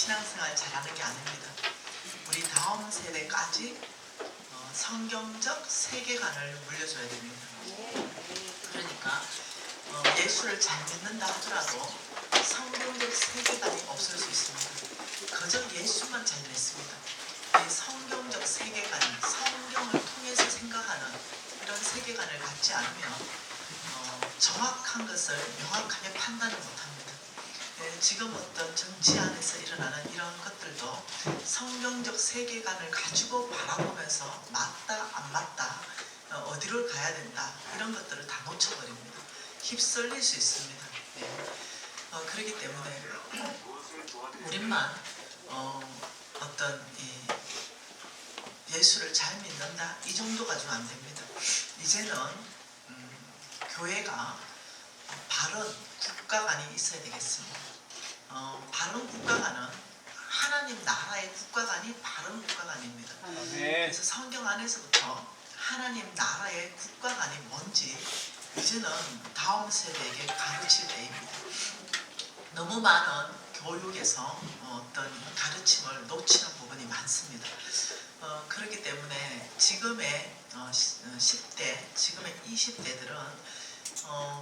신앙생활 잘하는 게 아닙니다. 우리 다음 세대까지 성경적 세계관을 물려줘야 됩니다. 그러니까 예수를 잘 믿는다 하더라도 성경적 세계관이 없을 수 있습니다. 그저 예수만 잘 믿습니다. 이 성경적 세계관, 성경을 통해서 생각하는 이런 세계관을 갖지 않으면 정확한 것을 명확하게 판단을 못합니다. 지금 어떤 정치 안에서 일어나는 이런 것들도 성경적 세계관을 가지고 바라보면서 맞다 안 맞다, 어디로 가야 된다, 이런 것들을 다 놓쳐버립니다. 휩쓸릴 수 있습니다. 그렇기 때문에 우리만 어떤 예수를 잘 믿는다 이 정도 가지고 안 됩니다. 이제는 교회가 바른 국가관이 있어야 되겠습니다. 바른 국가관은 하나님 나라의 국가관이 바른 국가관입니다. 그래서 성경 안에서부터 하나님 나라의 국가관이 뭔지 이제는 다음 세대에게 가르칠 때입니다. 너무 많은 교육에서 어떤 가르침을 놓치는 부분이 많습니다. 그렇기 때문에 지금의 10대, 지금의 20대들은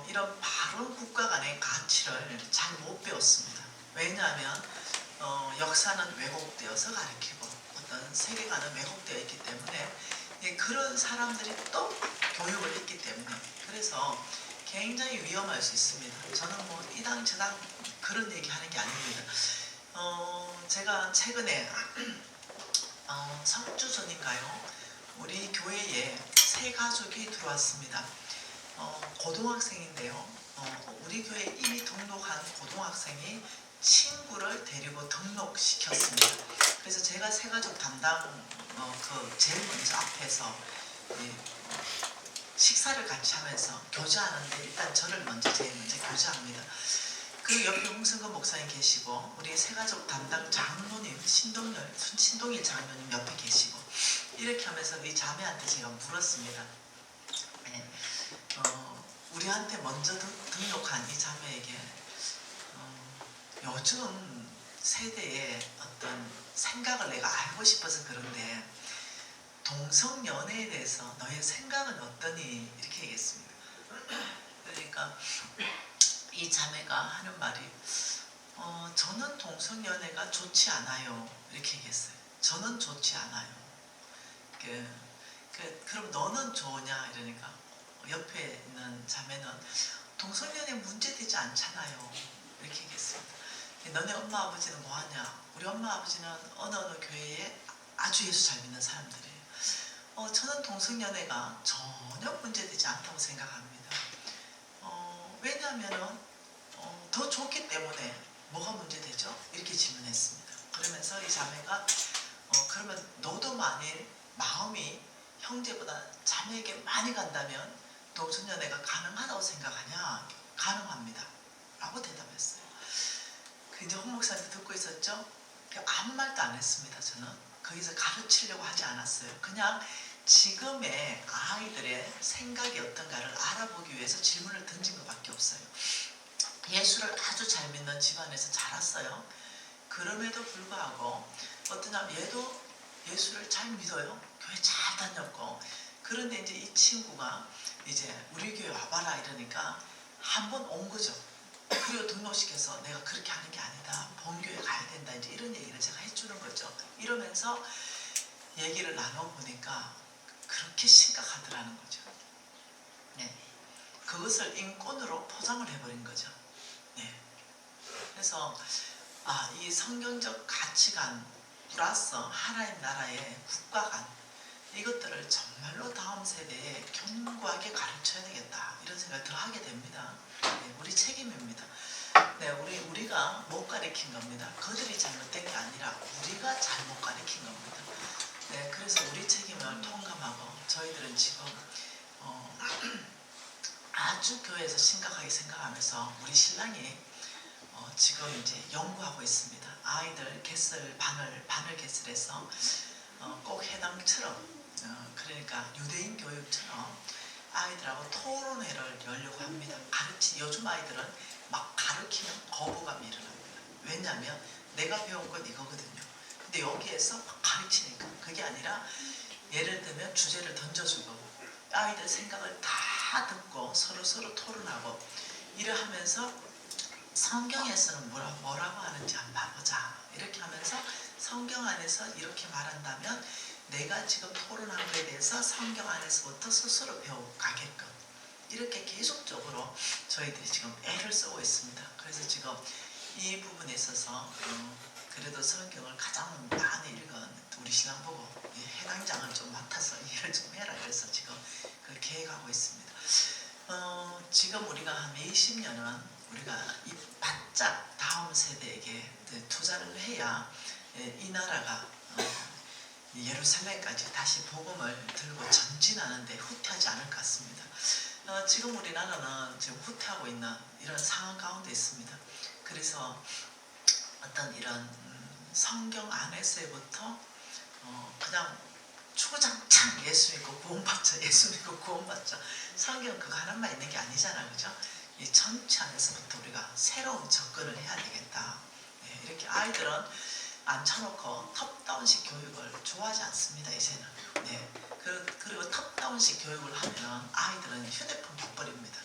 이런 바른 국가관의 가치를 잘 못 배웠습니다. 왜냐하면 역사는 왜곡되어서 가르치고 어떤 세계관은 왜곡되어 있기 때문에 그런 사람들이 또 교육을 했기 때문에 그래서 굉장히 위험할 수 있습니다. 저는 뭐 이당 저당 그런 얘기 하는 게 아닙니다. 제가 최근에 석주 전인가요? 우리 교회에 새 가족이 들어왔습니다. 고등학생인데요. 우리 교회에 이미 등록한 고등학생이 친구를 데리고 등록시켰습니다. 그래서 제가 새가족 담당 제일 먼저 앞에서 식사를 같이 하면서 교제하는데 일단 저를 제일 먼저 교제합니다. 그 옆에 홍승근 목사님 계시고 우리 새가족 담당 장로님 신동일 장로님 옆에 계시고 이렇게 하면서 우리 자매한테 제가 물었습니다. 우리한테 먼저 등록한 이 자매에게 요즘 세대의 어떤 생각을 내가 알고 싶어서 그런데 동성연애에 대해서 너의 생각은 어떠니? 이렇게 얘기했습니다. 그러니까 이 자매가 하는 말이 저는 동성연애가 좋지 않아요. 이렇게 얘기했어요. 저는 좋지 않아요. 그럼 너는 좋으냐? 이러니까 옆에 있는 자매는 동성연애 문제되지 않잖아요. 이렇게 얘기했습니다. 너네 엄마 아버지는 뭐하냐? 우리 엄마 아버지는 어느 교회에 아주 예수 잘 믿는 사람들이에요. 저는 동성연애가 전혀 문제되지 않다고 생각합니다. 왜냐하면 더 좋기 때문에 뭐가 문제되죠? 이렇게 질문했습니다. 그러면서 이 자매가 그러면 너도 만일 마음이 형제보다 자매에게 많이 간다면 동성연애가 가능하다고 생각하냐? 가능합니다. 라고 대답했어요. 이제 홍 목사님 듣고 있었죠? 아무 말도 안 했습니다. 저는 거기서 가르치려고 하지 않았어요. 그냥 지금의 아이들의 생각이 어떤가를 알아보기 위해서 질문을 던진 것밖에 없어요. 예수를 아주 잘 믿는 집안에서 자랐어요. 그럼에도 불구하고 어떠냐면 얘도 예수를 잘 믿어요. 교회 잘 다녔고 그런데 이제 이 친구가 이제 우리 교회 와봐라 이러니까 한 번 온 거죠. 그리고 등록시켜서 내가 그렇게 하는 게 아니다. 본교회 가야 된다. 이제 이런 얘기를 제가 해주는 거죠. 이러면서 얘기를 나눠보니까 그렇게 심각하더라는 거죠. 네. 그것을 인권으로 포장을 해버린 거죠. 네. 그래서 이 성경적 가치관 플러스 하나님 나라의 국가관 이것들을 정말로 다음 세대에 견고하게 가르쳐야 되겠다 이런 생각을 더 하게 됩니다. 네, 우리 책임입니다. 네, 우리가 못 가르친 겁니다. 그들이 잘못된 게 아니라 우리가 잘못 가르친 겁니다. 네, 그래서 우리 책임을 통감하고 저희들은 지금 아주 교회에서 심각하게 생각하면서 우리 신랑이 지금 이제 연구하고 있습니다. 아이들 반을 개설해서 꼭 해당처럼 그러니까 유대인 교육처럼 아이들하고 토론회를 열려고 합니다. 요즘 아이들은 막 가르치면 거부감이 일어납니다. 왜냐하면 내가 배운 건 이거거든요. 근데 여기에서 막 가르치니까 그게 아니라 예를 들면 주제를 던져주고 아이들 생각을 다 듣고 서로 토론하고 이러하면서 성경에서는 뭐라고 하는지 한번 봐보자. 이렇게 하면서 성경 안에서 이렇게 말한다면 내가 지금 토론한 것에 대해서 성경 안에서부터 스스로 배워가게끔 이렇게 계속적으로 저희들이 지금 애를 쓰고 있습니다. 그래서 지금 이 부분에 있어서 그래도 성경을 가장 많이 읽은 우리 신랑 보고 해당장을 좀 맡아서 일을 좀 해라 그래서 지금 그걸 계획하고 있습니다. 지금 우리가 한 20년은 우리가 이 바짝 다음 세대에게 투자를 해야 이 나라가 예루살렘까지 다시 복음을 들고 전진하는데 후퇴하지 않을 것 같습니다. 지금 우리나라는 지금 후퇴하고 있는 이런 상황 가운데 있습니다. 그래서 어떤 이런 성경 안에서부터 그냥 주구장창 예수 믿고 구원받자 예수 믿고 구원받자 성경 그거 하나만 있는 게 아니잖아 그죠? 이 전체 안에서부터 우리가 새로운 접근을 해야 되겠다. 네, 이렇게 아이들은 앉혀놓고 톱다운식 교육을 좋아하지 않습니다 이제는. 네, 그리고 톱다운식 교육을 하면 아이들은 휴대폰 봐버립니다.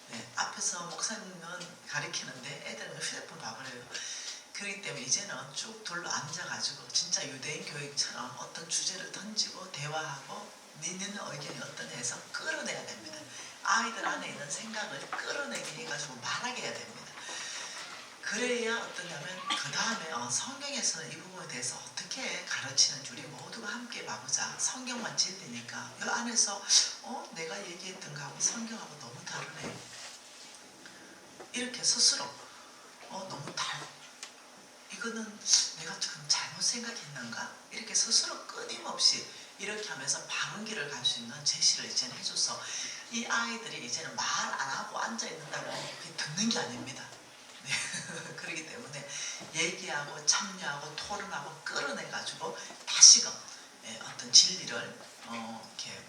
네, 앞에서 목사님은 가르치는데 애들은 휴대폰 봐버려요. 그렇기 때문에 이제는 쭉 둘러 앉아가지고 진짜 유대인 교육처럼 어떤 주제를 던지고 대화하고 니는 의견이 어떠냐 해서 끌어내야 됩니다. 아이들 안에 있는 생각을 끌어내게 해가지고 말하게 해야 됩니다. 그래야 어떠냐면 그 다음에 성경에서는 이 부분에 대해서 어떻게 가르치는지 우리 모두가 함께 봐보자. 성경만 진리니까 이 안에서 내가 얘기했던 거하고 성경하고 너무 다르네. 이렇게 스스로 너무 이거는 내가 지금 잘못 생각했는가? 이렇게 스스로 끊임없이 이렇게 하면서 바른 길을 갈 수 있는 제시를 이제는 해줘서 이 아이들이 이제는 말 안 하고 앉아있는다고 듣는 게 아닙니다. 네. 그렇기 때문에 얘기하고 참여하고 토론하고 끌어내가지고 다시금 어떤 진리를 이렇게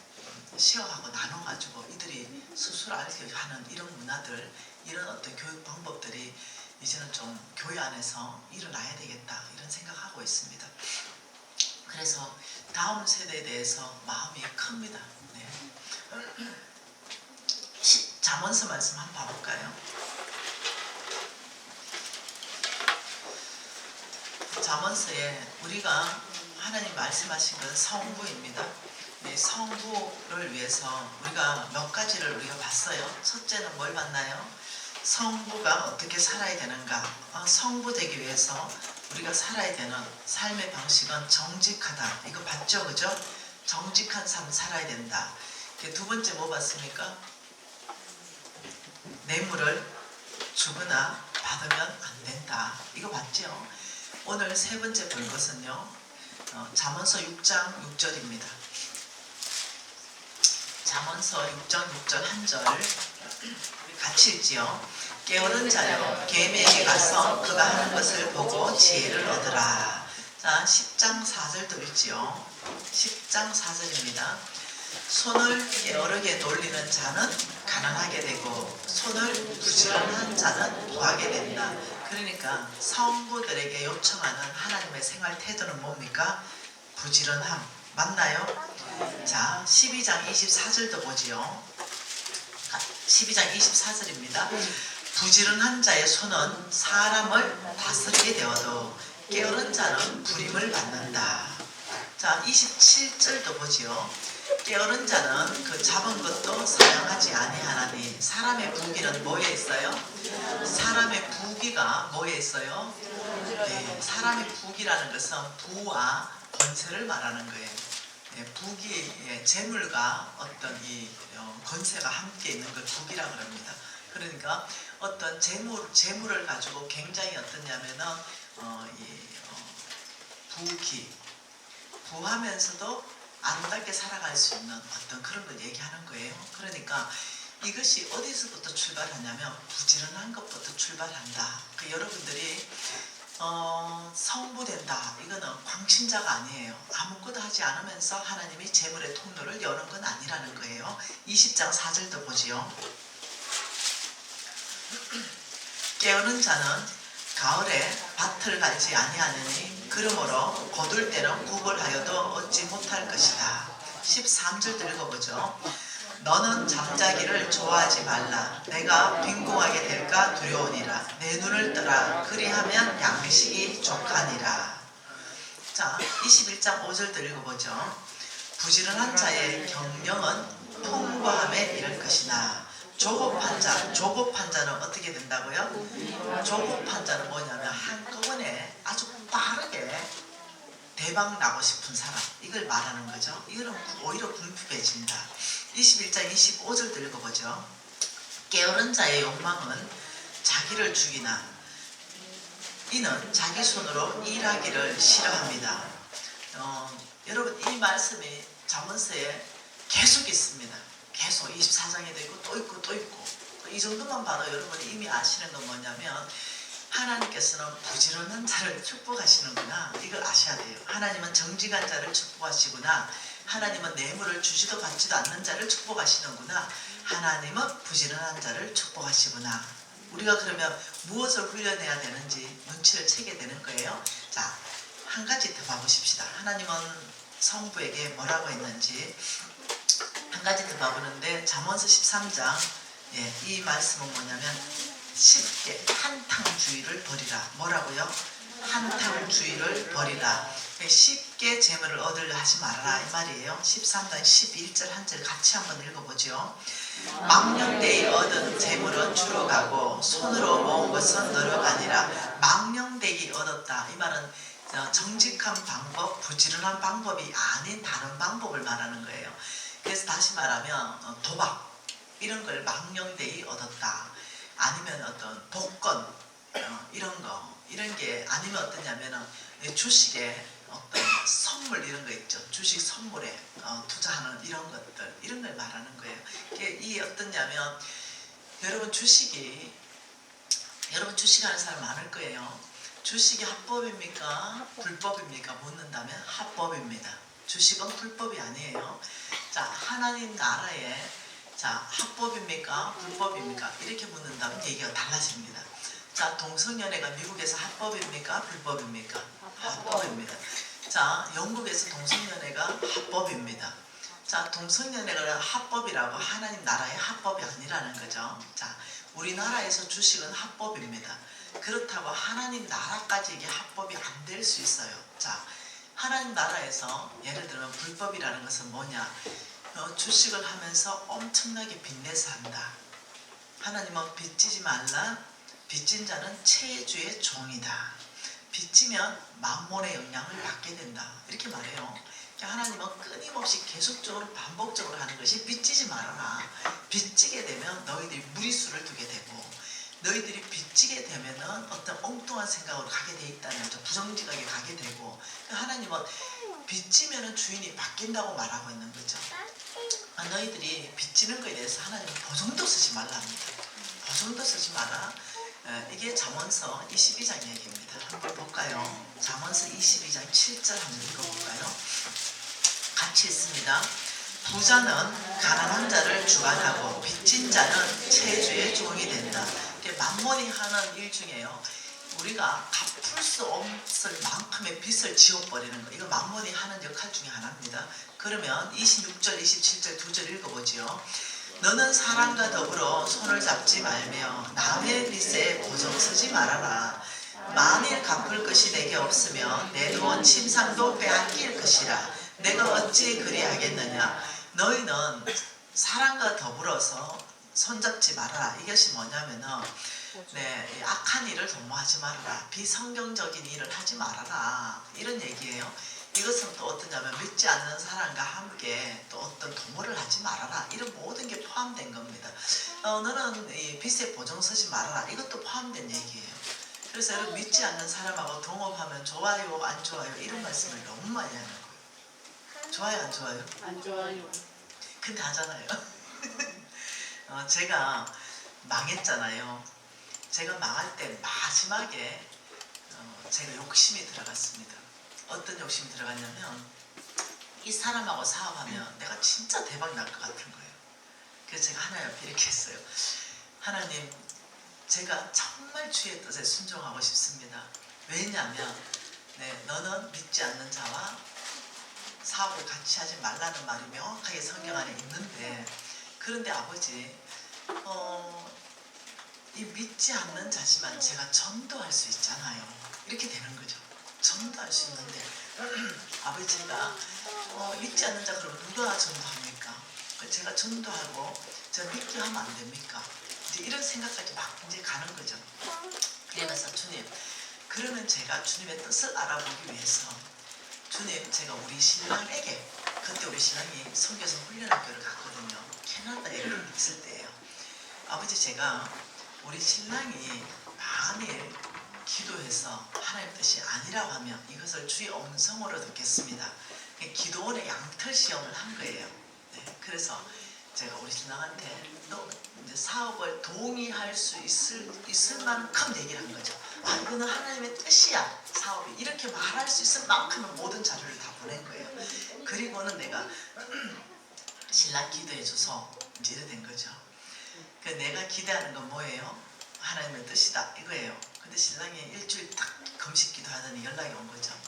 시어하고 나눠가지고 이들이 스스로 알게 하는 이런 문화들 이런 어떤 교육 방법들이 이제는 좀 교회 안에서 일어나야 되겠다 이런 생각하고 있습니다. 그래서 다음 세대에 대해서 마음이 큽니다. 네. 잠언서 말씀 한번 봐볼까요? 잠언서에 우리가 하나님 말씀하신 건 성부입니다. 네, 성부를 위해서 우리가 몇 가지를 우리가 봤어요. 첫째는 뭘 봤나요? 성부가 어떻게 살아야 되는가? 성부 되기 위해서 우리가 살아야 되는 삶의 방식은 정직하다. 이거 봤죠? 그죠? 정직한 삶 살아야 된다. 두 번째 뭐 봤습니까? 뇌물을 주거나 받으면 안 된다. 이거 봤죠? 오늘 세 번째 볼 것은요. 잠언서 6장 6절입니다. 잠언서 6장 6절 한 절 같이 읽지요. 깨어른 자여 계매에게 가서 그가 하는 것을 보고 지혜를 얻으라. 자, 10장 4절도 읽지요. 10장 4절입니다. 손을 게으르게 놀리는 자는 가난하게 되고 손을 부지런한 자는 부하게 된다. 그러니까 성부들에게 요청하는 하나님의 생활 태도는 뭡니까? 부지런함. 맞나요? 자, 12장 24절도 보지요. 12장 24절입니다. 부지런한 자의 손은 사람을 다스리게 되어도 게으른 자는 부림을 받는다. 자, 27절도 보지요. 게으른 자는 그 잡은 것도 사용하지 아니하나니. 사람의 부귀는 뭐에 있어요? 사람의 부귀가 뭐에 있어요? 네, 사람의 부귀라는 것은 부와 권세를 말하는 거예요. 네, 부귀, 재물과 어떤 이 권세가 함께 있는 걸 부귀라고 합니다. 그러니까 어떤 재물을 가지고 굉장히 어떠냐면은 부하면서도 아름답게 살아갈 수 있는 어떤 그런 걸 얘기하는 거예요. 그러니까 이것이 어디서부터 출발하냐면 부지런한 것부터 출발한다. 여러분들이 성부된다. 이거는 광신자가 아니에요. 아무것도 하지 않으면서 하나님이 재물의 통로를 여는 건 아니라는 거예요. 20장 4절도 보지요. 깨어는 자는 가을에 밭을 갈지 아니하느니 그러므로 거둘 때는 구걸하여도 얻지 못할 것이다. 13절 읽어보죠. 너는 잠자기를 좋아하지 말라. 내가 빈궁하게 될까 두려우니라. 내 눈을 떠라. 그리하면 양식이 족하니라. 자, 21장 5절도 읽어보죠. 부지런한 자의 경영은 풍부함에 이를 것이나 조급한 자는 어떻게 된다고요? 조급한 자는 뭐냐면 한꺼번에 아주 빠르게 대박 나고 싶은 사람, 이걸 말하는 거죠. 이거는 오히려 궁핍해진다. 21장 25절도 읽어보죠. 게으른 자의 욕망은 자기를 죽이나 이는 자기 손으로 일하기를 싫어합니다. 여러분, 이 말씀이 잠언서에 계속 있습니다. 계속 24장에도 있고 또 있고 또 있고. 이 정도만 봐도 여러분이 이미 아시는 건 뭐냐면 하나님께서는 부지런한 자를 축복하시는구나. 이걸 아셔야 돼요. 하나님은 정직한 자를 축복하시구나. 하나님은 뇌물을 주지도 받지도 않는 자를 축복하시는구나. 하나님은 부지런한 자를 축복하시구나. 우리가 그러면 무엇을 훈련해야 되는지 눈치를 채게 되는 거예요. 자, 한 가지 더 봐보십시다. 하나님은 성부에게 뭐라고 했는지 한 가지 더 봐보는데 잠언서 13장 이 말씀은 뭐냐면 쉽게 한탕주의를 버리라. 뭐라고요? 한탕주의를 버리라. 쉽게 재물을 얻으려 하지 말아라 이 말이에요. 13장 11절 한 절 같이 한번 읽어보죠. 망령되이 얻은 재물은 주로 가고 손으로 모은 것은 너로 가니라. 망령되이 얻었다. 이 말은 정직한 방법, 부지런한 방법이 아닌 다른 방법을 말하는 거예요. 그래서 다시 말하면 도박 이런 걸 망령되이 얻었다. 아니면 어떤 복권 이런 게 아니면 어떠냐면 주식에 어떤 선물 이런 거 있죠. 주식 선물에 투자하는 이런 것들 이런 걸 말하는 거예요. 이게 어떠냐면 여러분 주식하는 사람 많을 거예요. 주식이 합법입니까? 불법입니까? 묻는다면 합법입니다. 주식은 불법이 아니에요. 자, 하나님 나라에 합법입니까? 불법입니까? 이렇게 묻는다면 얘기가 달라집니다. 자, 동성연애가 미국에서 합법입니까? 불법입니까? 합법입니다. 자, 영국에서 동성연애가 합법입니다. 자, 동성연애가 합법이라고 하나님 나라의 합법이 아니라는 거죠. 자, 우리나라에서 주식은 합법입니다. 그렇다고 하나님 나라까지 이게 합법이 안 될 수 있어요. 자, 하나님 나라에서 예를 들면 불법이라는 것은 뭐냐? 주식을 하면서 엄청나게 빚내서 한다. 하나님은 빚지지 말라. 빚진 자는 체주의 종이다. 빚지면 만몬의 영향을 받게 된다. 이렇게 말해요. 하나님은 끊임없이 계속적으로 반복적으로 하는 것이 빚지지 말아라. 빚지게 되면 너희들이 무리수를 두게 되고 너희들이 빚지게 되면은 어떤 엉뚱한 생각으로 가게 돼 있다는 거죠. 부정직하게 가게 되고 하나님은 빚지면은 주인이 바뀐다고 말하고 있는 거죠. 너희들이 빚지는 거에 대해서 하나님은 보증도 쓰지 말라 합니다. 보증도 쓰지 마라. 이게 잠언서 22장 얘기입니다. 한번 볼까요? 잠언서 22장 7절 한번 읽어볼까요? 같이 있습니다. 부자는 가난한 자를 주관하고 빚진 자는 체주의 종이 된다. 만몬이 하는 일 중에요. 우리가 갚을 수 없을 만큼의 빚을 지워버리는 거. 이거 만몬이 하는 역할 중에 하나입니다. 그러면 26절, 27절 두 절 읽어보죠. 너는 사람과 더불어 손을 잡지 말며 남의 빚에 보증 서지 말아라. 만일 갚을 것이 내게 없으면 내 돈 침상도 빼앗길 것이라. 내가 어찌 그리하겠느냐. 너희는 사람과 더불어서 손잡지 말아라. 이것이 뭐냐면은 악한 일을 도모하지 말아라. 비성경적인 일을 하지 말아라. 이런 얘기예요. 이것은 또 어떠냐면 믿지 않는 사람과 함께 또 어떤 도모를 하지 말아라. 이런 모든 게 포함된 겁니다. 너는 이 빚에 보증 서지 말아라. 이것도 포함된 얘기예요. 그래서 여러분 믿지 않는 사람하고 동업하면 좋아요, 안 좋아요? 이런 말씀을 너무 많이 하는 거예요. 좋아요, 안 좋아요? 안 좋아요. 근데 하잖아요. 제가 망했잖아요. 제가 망할 때 마지막에 제가 욕심이 들어갔습니다. 어떤 욕심이 들어갔냐면 이 사람하고 사업하면 내가 진짜 대박 날 것 같은 거예요. 그래서 제가 하나님 앞에 이렇게 했어요. 하나님, 제가 정말 주의 뜻에 순종하고 싶습니다. 왜냐하면 너는 믿지 않는 자와 사업을 같이 하지 말라는 말이 명확하게 성경 안에 있는데, 그런데 아버지 이 믿지 않는 자지만 제가 전도할 수 있잖아요. 이렇게 되는 거죠. 전도할 수 있는데 아버지, 제가 믿지 않는 자 그러면 누가 전도합니까? 제가 전도하고 저 믿게 하면 안 됩니까? 이제 이런 생각까지 막 이제 가는 거죠. 그러면서 주님, 그러면 제가 주님의 뜻을 알아보기 위해서 주님, 제가 우리 신랑에게, 그때 우리 신랑이 선교사 훈련학교를 갔거든요. 캐나다에 있을 때예요. 아버지, 제가 우리 신랑이 만일 기도해서 하나님 뜻이 아니라고 하면 이것을 주의 음성으로 듣겠습니다. 기도원의 양털 시험을 한 거예요. 네, 그래서 제가 우리 신랑한테 너 이제 사업을 동의할 수 있을 만큼 얘기를 한 거죠. 아, 이거는 하나님의 뜻이야, 사업이. 이렇게 말할 수 있을 만큼은 모든 자료를 다 보낸 거예요. 그리고는 내가 신랑 기도해줘서 이제 이래 된 거죠. 내가 기대하는 건 뭐예요? 하나님의 뜻이다, 이거예요. 근데 신랑이 일주일 딱 금식 기도하더니 연락이 온 거죠.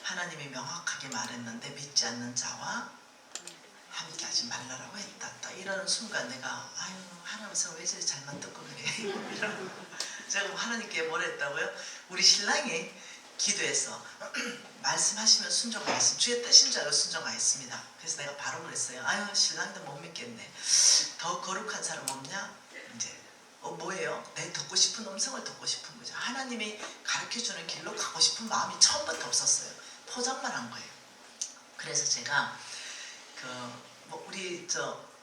하나님이 명확하게 말했는데 믿지 않는 자와 함께 하지 말라라고 했다. 딱 이러는 순간 내가 아유, 하나님께서 왜 저리 잘만 듣고 그래. 제가 하나님께 뭐라 했다고요? 우리 신랑이 기도해서 말씀하시면 순종하겠습니다. 주의 뜻인 줄 알고 순종하겠습니다. 그래서 내가 바로 그랬어요. 아유, 신랑도 못 믿겠네. 더 거룩한 사람 없냐? 이제 뭐예요? 내 듣고 싶은 음성을 듣고 싶은 거죠. 하나님이 가르쳐주는 길로 가고 싶은 마음이 처음부터 없었어요. 포장만 한 거예요. 그래서 제가 우리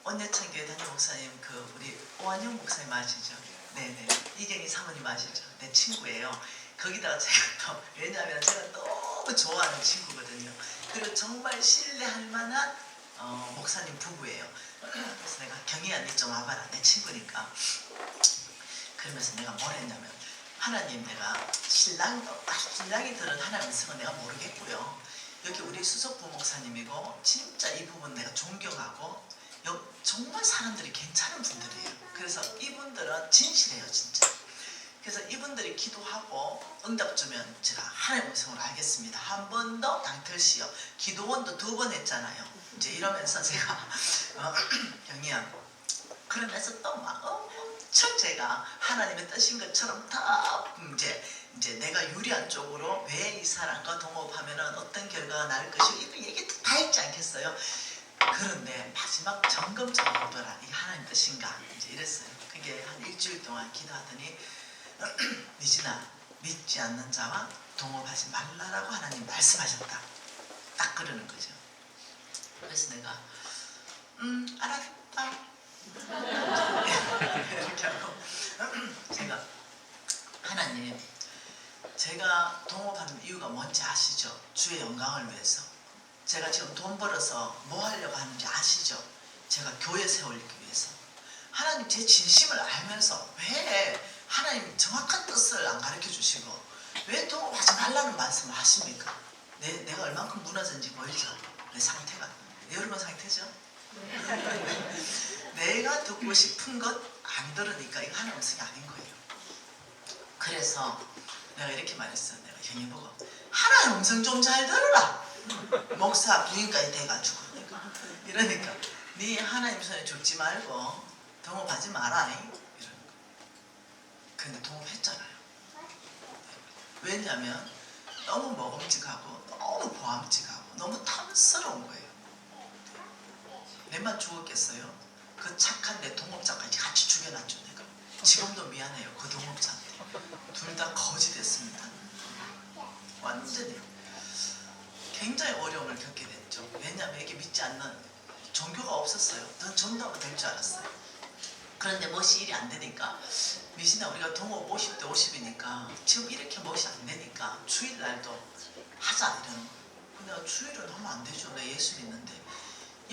언예창교회 담임 목사님, 우리 오한영 목사님 아시죠? 네네, 이경희 사모님 아시죠? 내 친구예요. 거기다가 제가 또, 왜냐하면 제가 너무 좋아하는 친구거든요. 그리고 정말 신뢰할 만한 목사님 부부예요. 그래서 내가 경희 언니 좀 와봐라, 내 친구니까. 그러면서 내가 뭘 했냐면, 하나님, 내가 신랑이 들은 하나님 음성은 내가 모르겠고요. 여기 우리 수석부 목사님이고 진짜 이 부분 내가 존경하고 정말 사람들이 괜찮은 분들이에요. 그래서 이분들은 진실해요, 진짜. 그래서 이분들이 기도하고 응답 주면 제가 하나님의 음성을 알겠습니다. 한 번 더 양털시여, 기도원도 2번 했잖아요. 이제 이러면서 제가 경이야, 그러면서 또 막 엄청 제가 하나님의 뜻인 것처럼 다 이제 내가 유리한 쪽으로 왜 이 사람과 동업하면은 어떤 결과가 날 것이고 이거 얘기 다 했지 않겠어요? 그런데 마지막 점검적으로 보라, 이게 하나님 뜻인가? 이제 이랬어요. 그게 한 일주일 동안 기도하더니 미진아, 믿지 않는 자와 동업하지 말라라고 하나님 말씀하셨다. 딱 그러는 거죠. 그래서 내가 알았다. 이렇게 하고 제가 하나님, 제가 동업하는 이유가 뭔지 아시죠? 주의 영광을 위해서. 제가 지금 돈 벌어서 뭐 하려고 하는지 아시죠? 제가 교회 세우기 위해서. 하나님, 제 진심을 알면서 왜 하나님 정확한 뜻을 안 가르쳐 주시고 왜 동업하지 말라는 말씀을 하십니까? 내가 얼만큼 무너졌는지 보이죠? 내 상태가. 여러분 상태죠? 내가 듣고 싶은 것 안 들으니까 이거 하나님 음성이 아닌 거예요. 그래서 내가 이렇게 말했어. 내가 형님 보고 하나님 음성 좀 잘 들으라. 목사 부인까지 돼가지고 이러니까 네 하나님 손에 죽지 말고 동업하지 마라 이러는 거. 근데 동업했잖아요. 왜냐하면 너무 먹음직하고 너무 보암직하고 너무 탐스러운 거예요. 내만 죽었겠어요? 그 착한 내 동업자까지 같이 죽여놨죠. 내가 지금도 미안해요. 그 동업자한테. 둘 다 거지 됐습니다. 완전히 굉장히 어려움을 겪게 됐죠. 왜냐하면 이게 믿지 않는 종교가 없었어요. 난 전도가 될 줄 알았어요. 그런데 멋이 일이 안 되니까, 미신아, 우리가 동업 50대 50이니까 지금 이렇게 멋이 안 되니까 주일날도 하자 이러는 거예요. 근데 주일은 하면 안 되죠. 내 예수 믿는데.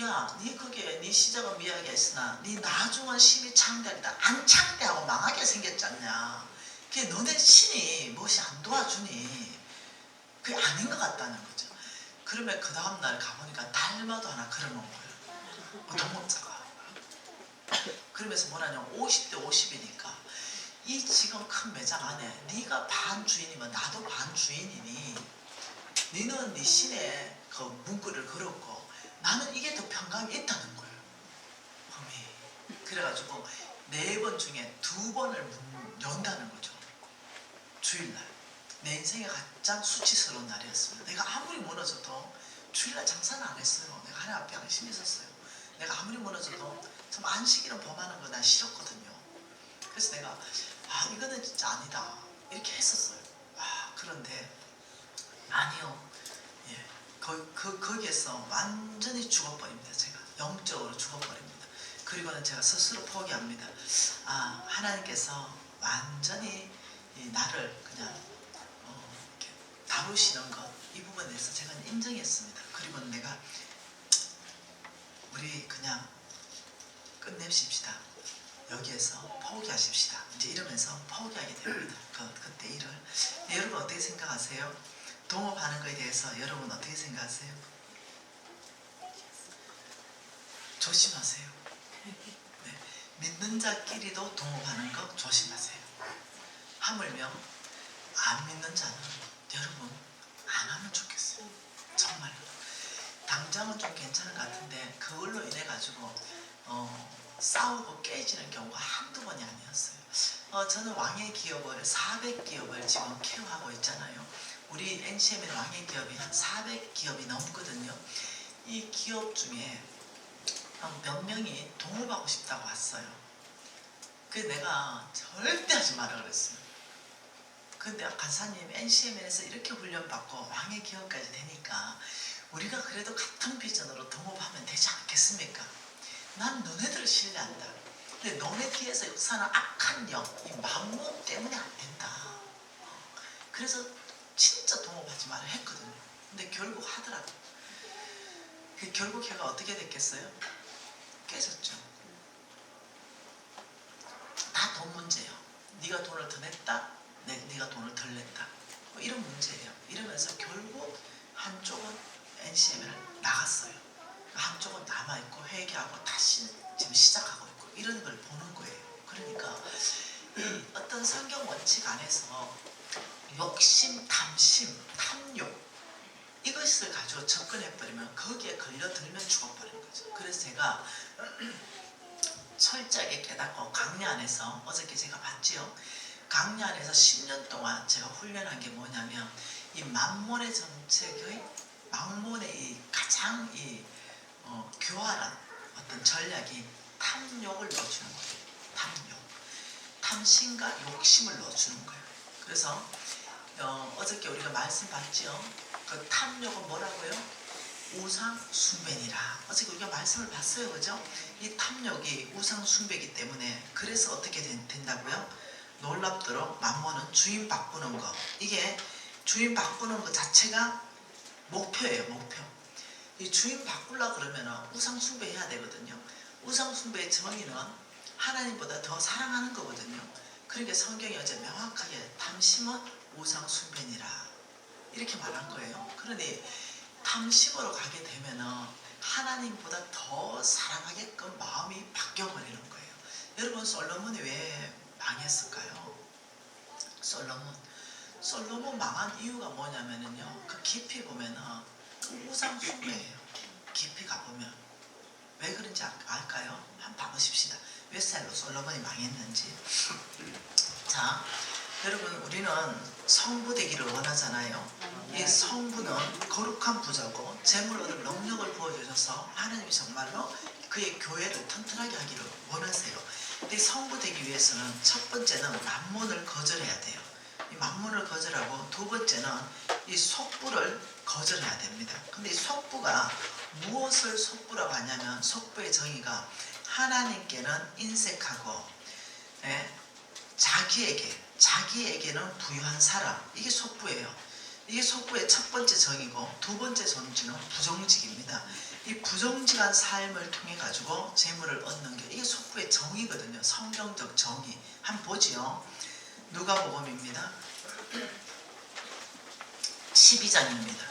야, 네 그게 네 시작은 미약이 했으나 네 나중은 심히 창대하다. 안 창대하고 망하게 생겼지 않냐. 그게 너네 신이 무엇이 안 도와주니 그게 아닌 것 같다는 거죠. 그러면 그 다음날 가보니까 달마도 하나 걸어놓은 거예요. 그 동업자가. 그러면서 뭐라냐면 50대 50이니까 이 지금 큰 매장 안에 네가 반 주인이면 나도 반 주인이니 너는 네 신의 그 문구를 걸었고 나는 이게 더 평강이 있다는 거예요. 그래가지고 4번 중에 2번을 문 연다는 거죠. 주일날. 내 인생에 가장 수치스러운 날이었습니다. 내가 아무리 무너져도 주일날 장사는 안 했어요. 내가 하나님 앞에 양심이 있었어요. 내가 아무리 무너져도 참 안식일은 범하는 거 난 싫었거든요. 그래서 내가 이거는 진짜 아니다 이렇게 했었어요. 그런데 아니요. 예, 거기에서 완전히 죽어버립니다. 제가 영적으로 죽어버립니다. 그리고는 제가 스스로 포기합니다. 하나님께서 완전히 나를 그냥 이렇게 다루시는 것, 이 부분에 대해서 제가 인정했습니다. 그리고 내가 우리 그냥 끝냅시다. 여기에서 포기하십시다. 이제 이러면서 포기하게 됩니다. 그때 일을. 여러분 어떻게 생각하세요? 동업하는 것에 대해서 여러분 어떻게 생각하세요? 조심하세요. 네. 믿는 자끼리도 동업하는 거 조심하세요. 하물며 안 믿는 자는 여러분 안 하면 좋겠어요. 정말로. 당장은 좀 괜찮은 것 같은데 그걸로 인해 가지고 싸우고 깨지는 경우가 한두 번이 아니었어요. 저는 왕의 기업을 400기업을 지금 케어하고 있잖아요. 우리 NCM의 왕의 기업이 한 400기업이 넘거든요. 이 기업 중에 몇 명이 동업하고 싶다고 왔어요. 그래서 내가 절대 하지 마라 그랬어요. 근데 간사님 NCM에서 이렇게 훈련받고 왕의 기업까지 되니까 우리가 그래도 같은 비전으로 동업하면 되지 않겠습니까? 난 너네들을 신뢰한다. 근데 너네 뒤에서 역사는 악한 영, 이 만몬 때문에 안 된다. 그래서 진짜 동업하지 마라 했거든요. 근데 결국 하더라고. 결국 걔가 어떻게 됐겠어요? 깨졌죠. 다 돈 문제예요. 네가 돈을 더 냈다, 네가 돈을 덜 냈다. 뭐 이런 문제예요. 이러면서 결국 한쪽은 NCM을 나갔어요. 한쪽은 남아있고 회개하고 다시 지금 시작하고 있고 이런 걸 보는 거예요. 그러니까 이 어떤 성경 원칙 안에서 욕심, 탐심, 탐욕 이것을 가지고 접근해버리면 거기에 걸려들면 죽어버리는 거죠. 그래서 제가 철저하게 깨닫고 강야 안에서 어저께 제가 봤지요. 강야 안에서 10년 동안 제가 훈련한 게 뭐냐면 이 만몬의 정책의 만몬의 이 가장 교활한 어떤 전략이 탐욕을 넣어주는 거예요. 탐욕. 탐심과 욕심을 넣어주는 거예요. 그래서 어저께 우리가 말씀 봤죠. 그 탐욕은 뭐라고요? 우상 숭배니라. 어저께 우리가 말씀을 봤어요. 그죠? 이 탐욕이 우상 숭배이기 때문에 그래서 어떻게 된다고요? 놀랍도록 만몬은 주인 바꾸는 거. 이게 주인 바꾸는 것 자체가 목표예요. 목표. 이 주인 바꾸려고 그러면 우상 숭배해야 되거든요. 우상 숭배의 정의는 하나님보다 더 사랑하는 거거든요. 그러니까 성경이 어제 명확하게 탐심은 우상 숭배니라 이렇게 말한 거예요. 그러니 탐심으로 가게 되면 하나님보다 더 사랑하게끔 마음이 바뀌어버리는 거예요. 여러분 솔로몬이 왜 망했을까요? 솔로몬 망한 이유가 뭐냐면요. 그 깊이 보면은 그 우상 숭배예요. 깊이 가보면 왜 그런지 알까요? 한번 봐보십시다. 몇 살로 솔로몬이 망했는지. 자, 여러분 우리는 성부 되기를 원하잖아요. 이 성부는 거룩한 부자고 재물 얻을 능력을 부어주셔서 하나님이 정말로 그의 교회를 튼튼하게 하기를 원하세요. 근데 성부 되기 위해서는 첫 번째는 만몬을 거절해야 돼요. 이 만몬을 거절하고 두 번째는 이 속부를 거절해야 됩니다. 근데 이 속부가 무엇을 속부라고 하냐면 속부의 정의가 하나님께는 인색하고 자기에게는 부유한 사람, 이게 속부예요. 이게 속부의 첫 번째 정의고 두 번째 정의는 부정직입니다. 이 부정직한 삶을 통해 가지고 재물을 얻는 게 이게 속부의 정의거든요. 성경적 정의. 한번 보지요. 누가복음입니다. 12장입니다.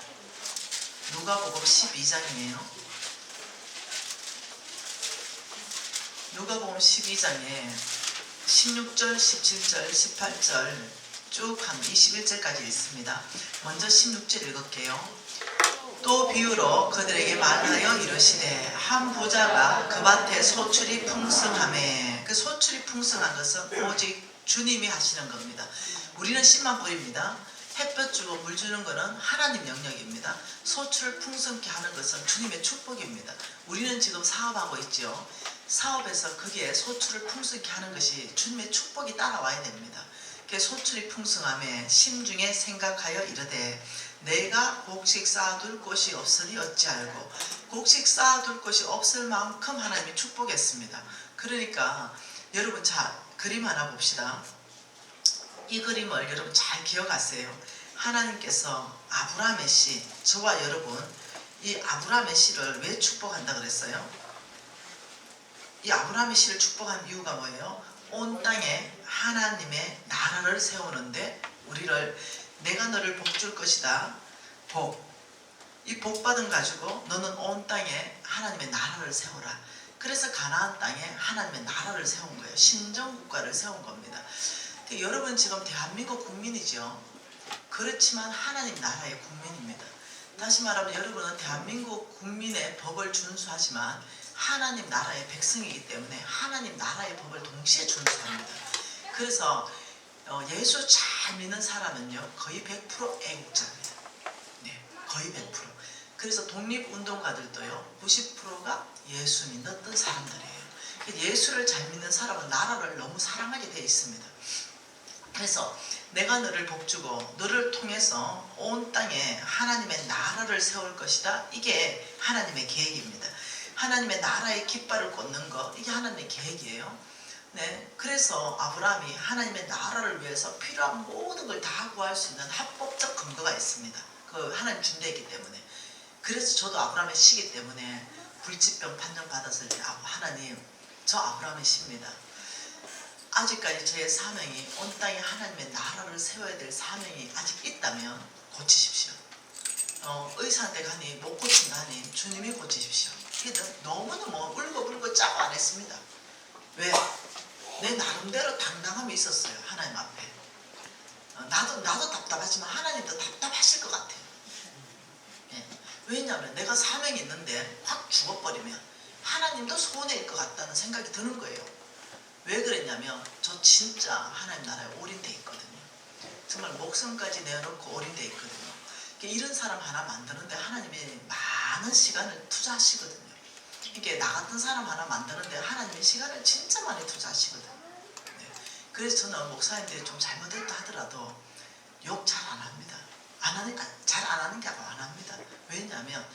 누가복음 12장이에요. 누가복음 12장에 16절, 17절, 18절 쭉 한 21절까지 있습니다. 먼저 16절 읽을게요. 또 비유로 그들에게 말하여 이르시되 한 부자가 그 밭에 소출이 풍성하매, 그 소출이 풍성한 것은 오직 주님이 하시는 겁니다. 우리는 씨만 뿌립니다. 햇볕 주고 물 주는 것은 하나님 영역입니다. 소출을 풍성케 하는 것은 주님의 축복입니다. 우리는 지금 사업하고 있죠. 사업에서 거기에 소출을 풍성케 하는 것이 주님의 축복이 따라와야 됩니다. 소출이 풍성함에 심중에 생각하여 이르되 내가 곡식 쌓아둘 곳이 없으니 어찌알고. 곡식 쌓아둘 곳이 없을 만큼 하나님이 축복했습니다. 그러니까 여러분, 자, 그림 하나 봅시다. 이 그림을 여러분 잘 기억하세요. 하나님께서 아브라함의 씨, 저와 여러분, 이 아브라함의 씨를 왜 축복한다 그랬어요? 이 아브라함의 씨를 축복한 이유가 뭐예요? 온 땅에 하나님의 나라를 세우는데 우리를, 내가 너를 복 줄 것이다. 복. 이 복 받은 가지고 너는 온 땅에 하나님의 나라를 세우라. 그래서 가나안 땅에 하나님의 나라를 세운 거예요. 신정국가를 세운 겁니다. 여러분 지금 대한민국 국민이죠. 그렇지만 하나님 나라의 국민입니다. 다시 말하면 여러분은 대한민국 국민의 법을 준수하지만 하나님 나라의 백성이기 때문에 하나님 나라의 법을 동시에 준수합니다. 그래서 예수 잘 믿는 사람은요 거의 100% 애국자입니다. 네, 거의 100%. 그래서 독립운동가들도요 90%가 예수 믿었던 사람들이에요. 예수를 잘 믿는 사람은 나라를 너무 사랑하게 되어 있습니다. 그래서 내가 너를 복주고 너를 통해서 온 땅에 하나님의 나라를 세울 것이다. 이게 하나님의 계획입니다. 하나님의 나라의 깃발을 꽂는 것, 이게 하나님의 계획이에요. 네, 그래서 아브라함이 하나님의 나라를 위해서 필요한 모든 걸 다 구할 수 있는 합법적 근거가 있습니다. 그 하나님 준대이기 때문에. 그래서 저도 아브라함의 씨기 때문에 불치병 판정 받았을 때 하나님, 저 아브라함의 씨입니다. 아직까지 저의 사명이 온 땅에 하나님의 나라를 세워야 될 사명이 아직 있다면 고치십시오. 의사한테 가니 못 고친다 하니 주님이 고치십시오. 너무너무 울고불고 짜고 안 했습니다. 왜? 내 나름대로 당당함이 있었어요. 하나님 앞에. 나도 답답하지만 하나님도 답답하실 것 같아요. 네. 왜냐하면 내가 사명이 있는데 확 죽어버리면 하나님도 손해일 것 같다는 생각이 드는 거예요. 왜 그랬냐면 저 진짜 하나님 나라에 올인돼 있거든요. 정말 목숨까지 내어놓고 올인돼 있거든요. 이런 사람 하나 만드는데 하나님이 많은 시간을 투자하시거든요. 이게 나 같은 사람 하나 만드는데 하나님이 시간을 진짜 많이 투자하시거든요. 네. 그래서 저는 목사님들이 좀 잘못했다 하더라도 욕 잘 안 합니다. 잘 안 하는 게 아니고 안 합니다. 왜냐하면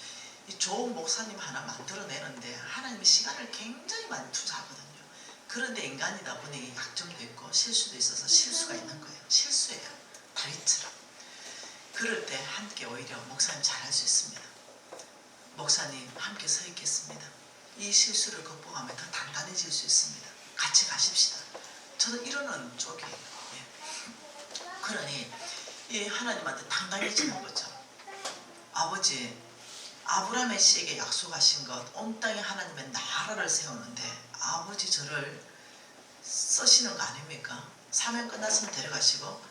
이 좋은 목사님 하나 만들어내는데 하나님이 시간을 굉장히 많이 투자하거든요. 그런데 인간이다 보니 약점도 있고 실수도 있어서 실수가 있는 거예요. 실수예요. 다윗처럼. 그럴 때 함께 오히려 목사님 잘할 수 있습니다. 목사님 함께 서 있겠습니다. 이 실수를 극복하면 더 단단해질 수 있습니다. 같이 가십시다. 저는 이러는 쪽이에요. 예. 그러니 이 하나님한테 당당해지는 거죠. 아버지, 아브라함의 씨에게 약속하신 것, 온 땅에 하나님의 나라를 세우는데 아버지 저를 쓰시는 거 아닙니까? 사명 끝났으면 데려가시고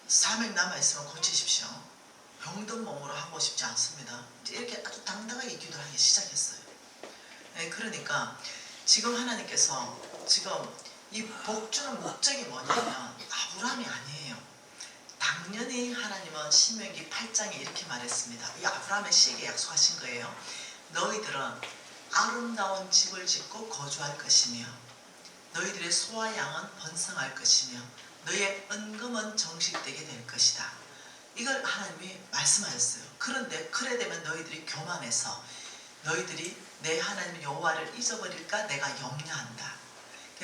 사명 남아있으면 고치십시오. 병든 몸으로 하고 싶지 않습니다. 이렇게 아주 당당하게 기도를 하기 시작했어요. 네, 그러니까 지금 하나님께서 지금 이 복주는 목적이 뭐냐면 아브라함이 아니에요. 당연히 하나님은 신명기 8장에 이렇게 말했습니다. 이 아브라함의 씨에게 약속하신 거예요. 너희들은 아름다운 집을 짓고 거주할 것이며 너희들의 소와 양은 번성할 것이며 너희의 은금은 정식되게 될 것이다. 이걸 하나님이 말씀하셨어요. 그런데 그래 되면 너희들이 교만해서 너희들이 내 하나님 여호와를 잊어버릴까 내가 염려한다.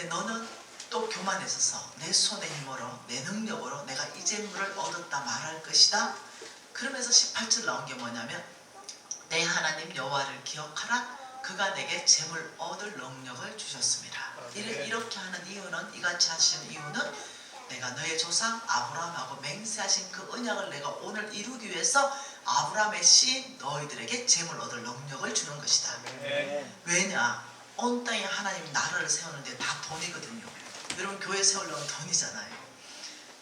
너는 또 교만해서서 내 손의 힘으로 내 능력으로 내가 이 재물을 얻었다 말할 것이다. 그러면서 18절 나온 게 뭐냐면 내 하나님 여호와를 기억하라. 그가 내게 재물 얻을 능력을 주셨습니다. 이렇게 하는 이유는, 이같이 하시는 이유는 내가 너의 조상 아브라함하고 맹세하신 그 언약을 내가 오늘 이루기 위해서 아브라함의 씨 너희들에게 재물 얻을 능력을 주는 것이다. 왜냐? 온 땅에 하나님 나라를 세우는데 다 돈이거든요. 여러분 교회 세우려면 돈이잖아요.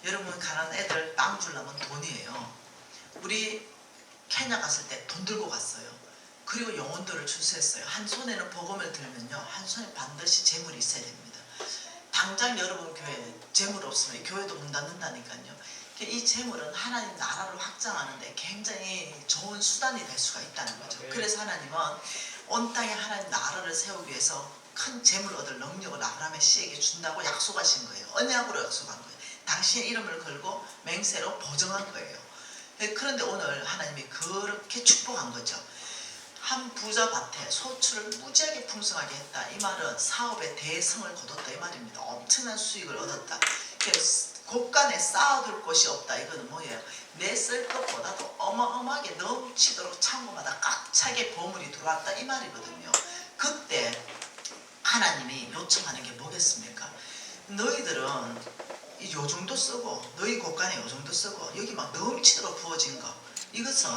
여러분 가난 애들 땅 주려면 돈이에요. 우리 케냐 갔을 때 돈 들고 갔어요. 그리고 영혼들을 출세했어요. 한 손에는 복음을 들면요, 한 손에 반드시 재물이 있어야 됩니다. 당장 여러분 교회 재물 없으면 이 교회도 문 닫는다니까요. 이 재물은 하나님 나라를 확장하는데 굉장히 좋은 수단이 될 수가 있다는 거죠. 그래서 하나님은 온 땅에 하나님 나라를 세우기 위해서 큰 재물 얻을 능력을 아브라함의 씨에게 준다고 약속하신 거예요. 언약으로 약속한 거예요. 당신의 이름을 걸고 맹세로 보증한 거예요. 그런데 오늘 하나님이 그렇게 축복한 거죠. 한 부자 밭에 소출을 무지하게 풍성하게 했다. 이 말은 사업에 대성을 거뒀다 이 말입니다. 엄청난 수익을 얻었다. 곳간에 쌓아둘 곳이 없다. 이거는 뭐예요? 내 쓸 것보다도 어마어마하게 넘치도록 창고마다 꽉 차게 보물이 들어왔다 이 말이거든요. 그때 하나님이 요청하는 게 뭐겠습니까? 너희들은 요 정도 쓰고 너희 곳간에 요 정도 쓰고 여기 막 넘치도록 부어진 거, 이것은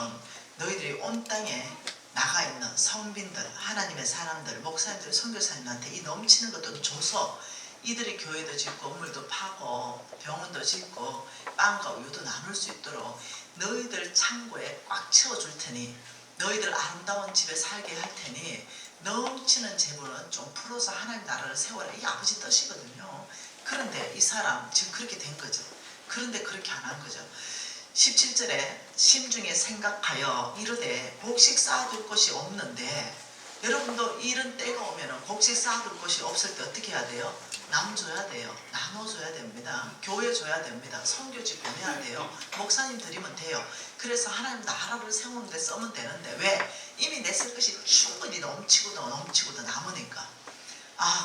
너희들이 온 땅에 나가 있는 성빈들, 하나님의 사람들, 목사님들, 선교사님한테 이 넘치는 것도 줘서 이들이 교회도 짓고 건물도 파고 병원도 짓고 빵과 우유도 나눌 수 있도록 너희들 창고에 꽉 채워줄 테니, 너희들 아름다운 집에 살게 할 테니 넘치는 재물은 좀 풀어서 하나님 나라를 세워라. 이게 아버지 뜻이거든요. 그런데 이 사람 지금 그렇게 된 거죠. 그런데 그렇게 안 한 거죠. 17절에 심중에 생각하여 이르되 곡식 쌓아둘 곳이 없는데, 여러분도 이런 때가 오면 곡식 쌓아둘 곳이 없을 때 어떻게 해야 돼요? 남 줘야 돼요. 나눠줘야 됩니다. 교회 줘야 됩니다. 선교지 보내야 돼요. 목사님 드리면 돼요. 그래서 하나님 나라를 세우는 데 쓰면 되는데, 왜? 이미 내 쓸 것이 충분히 넘치고도 남으니까.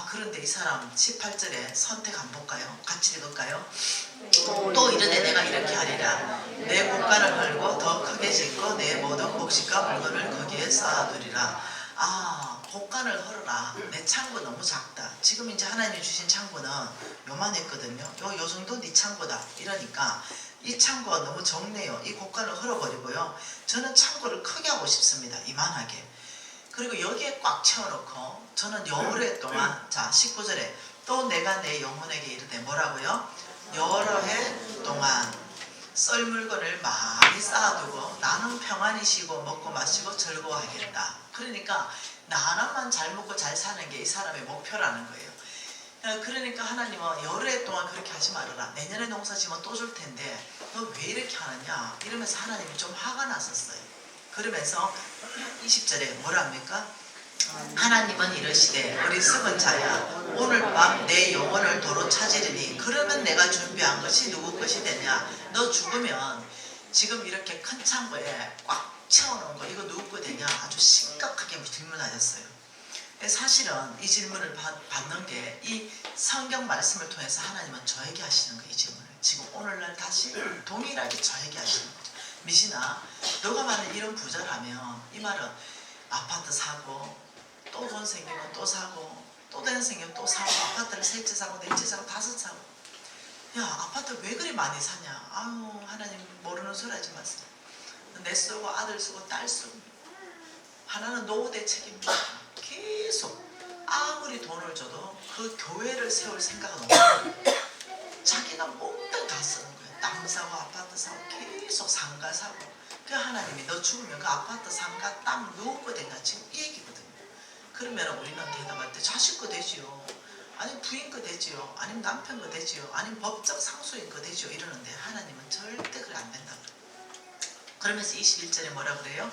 그런데 이 사람 18절에 선택 안 볼까요? 같이 읽을까요? 또 이르되 내가 이렇게 하리라. 내 곳간을 걸고 더 크게 짓고 내 모든 곡식과 물건을 거기에 쌓아두리라. 곳간을 헐어라. 내 창고 너무 작다. 지금 이제 하나님이 주신 창고는 요만했거든요. 요 정도 네 창고다. 이러니까 이 창고가 너무 적네요. 이 곳간을 헐어버리고요. 저는 창고를 크게 하고 싶습니다. 이만하게. 그리고 여기에 꽉 채워놓고 저는 여러 해 동안, 자 19절에 또 내가 내 영혼에게 이르되 뭐라고요? 여러 해 동안 썰 물건을 많이 쌓아두고 나는 평안히 쉬고 먹고 마시고 즐거워하겠다. 그러니까 나 하나만 잘 먹고 잘 사는 게 이 사람의 목표라는 거예요. 그러니까 하나님은 여러 해 동안 그렇게 하지 말아라. 내년에 농사 지면 또 줄 텐데 너 왜 이렇게 하느냐 이러면서 하나님이 좀 화가 났었어요. 그러면서 20절에 뭐랍니까? 하나님은 이르시되 어리석은 자야, 오늘 밤 내 영혼을 도로 찾으리니 그러면 내가 준비한 것이 누구 것이 되냐? 너 죽으면 지금 이렇게 큰 창고에 꽉 채워놓은 거 이거 누구 거 되냐? 아주 심각하게 질문하셨어요. 사실은 이 질문을 받는 게 이 성경 말씀을 통해서 하나님은 저에게 하시는 거예요. 이 질문을 지금 오늘날 다시 동일하게 저에게 하시는 거죠. 미신아, 너가 만약 이런 부자라면, 이 말은 아파트 사고 또 돈 생기면 또 사고 또 돈 생기면 또 사고, 아파트를 셋째 사고 넷째 사고 다섯 사고, 야 아파트 왜 그리 많이 사냐? 아유 하나님 모르는 소리 하지 마세요. 내 쓰고 아들 쓰고 딸 쓰고 하나는 노후대 책임져. 계속 아무리 돈을 줘도 그 교회를 세울 생각은 없는 거예요. 자기가 몽땅 다 쓰는 거예요. 땅 사고 아파트 사고 계속 상가 사고. 그 하나님이 너 죽으면 그 아파트 상가 땅 누구 거 되냐 지금 이 얘기거든요. 그러면 우리는 대답할 때 자식 거 되지요, 아니면 부인 거 되지요, 아니면 남편 거 되지요, 아니면 법적 상속인 거 되지요 이러는데 하나님은 절대 그래 안 된다고. 그러면서 21절에 뭐라 그래요?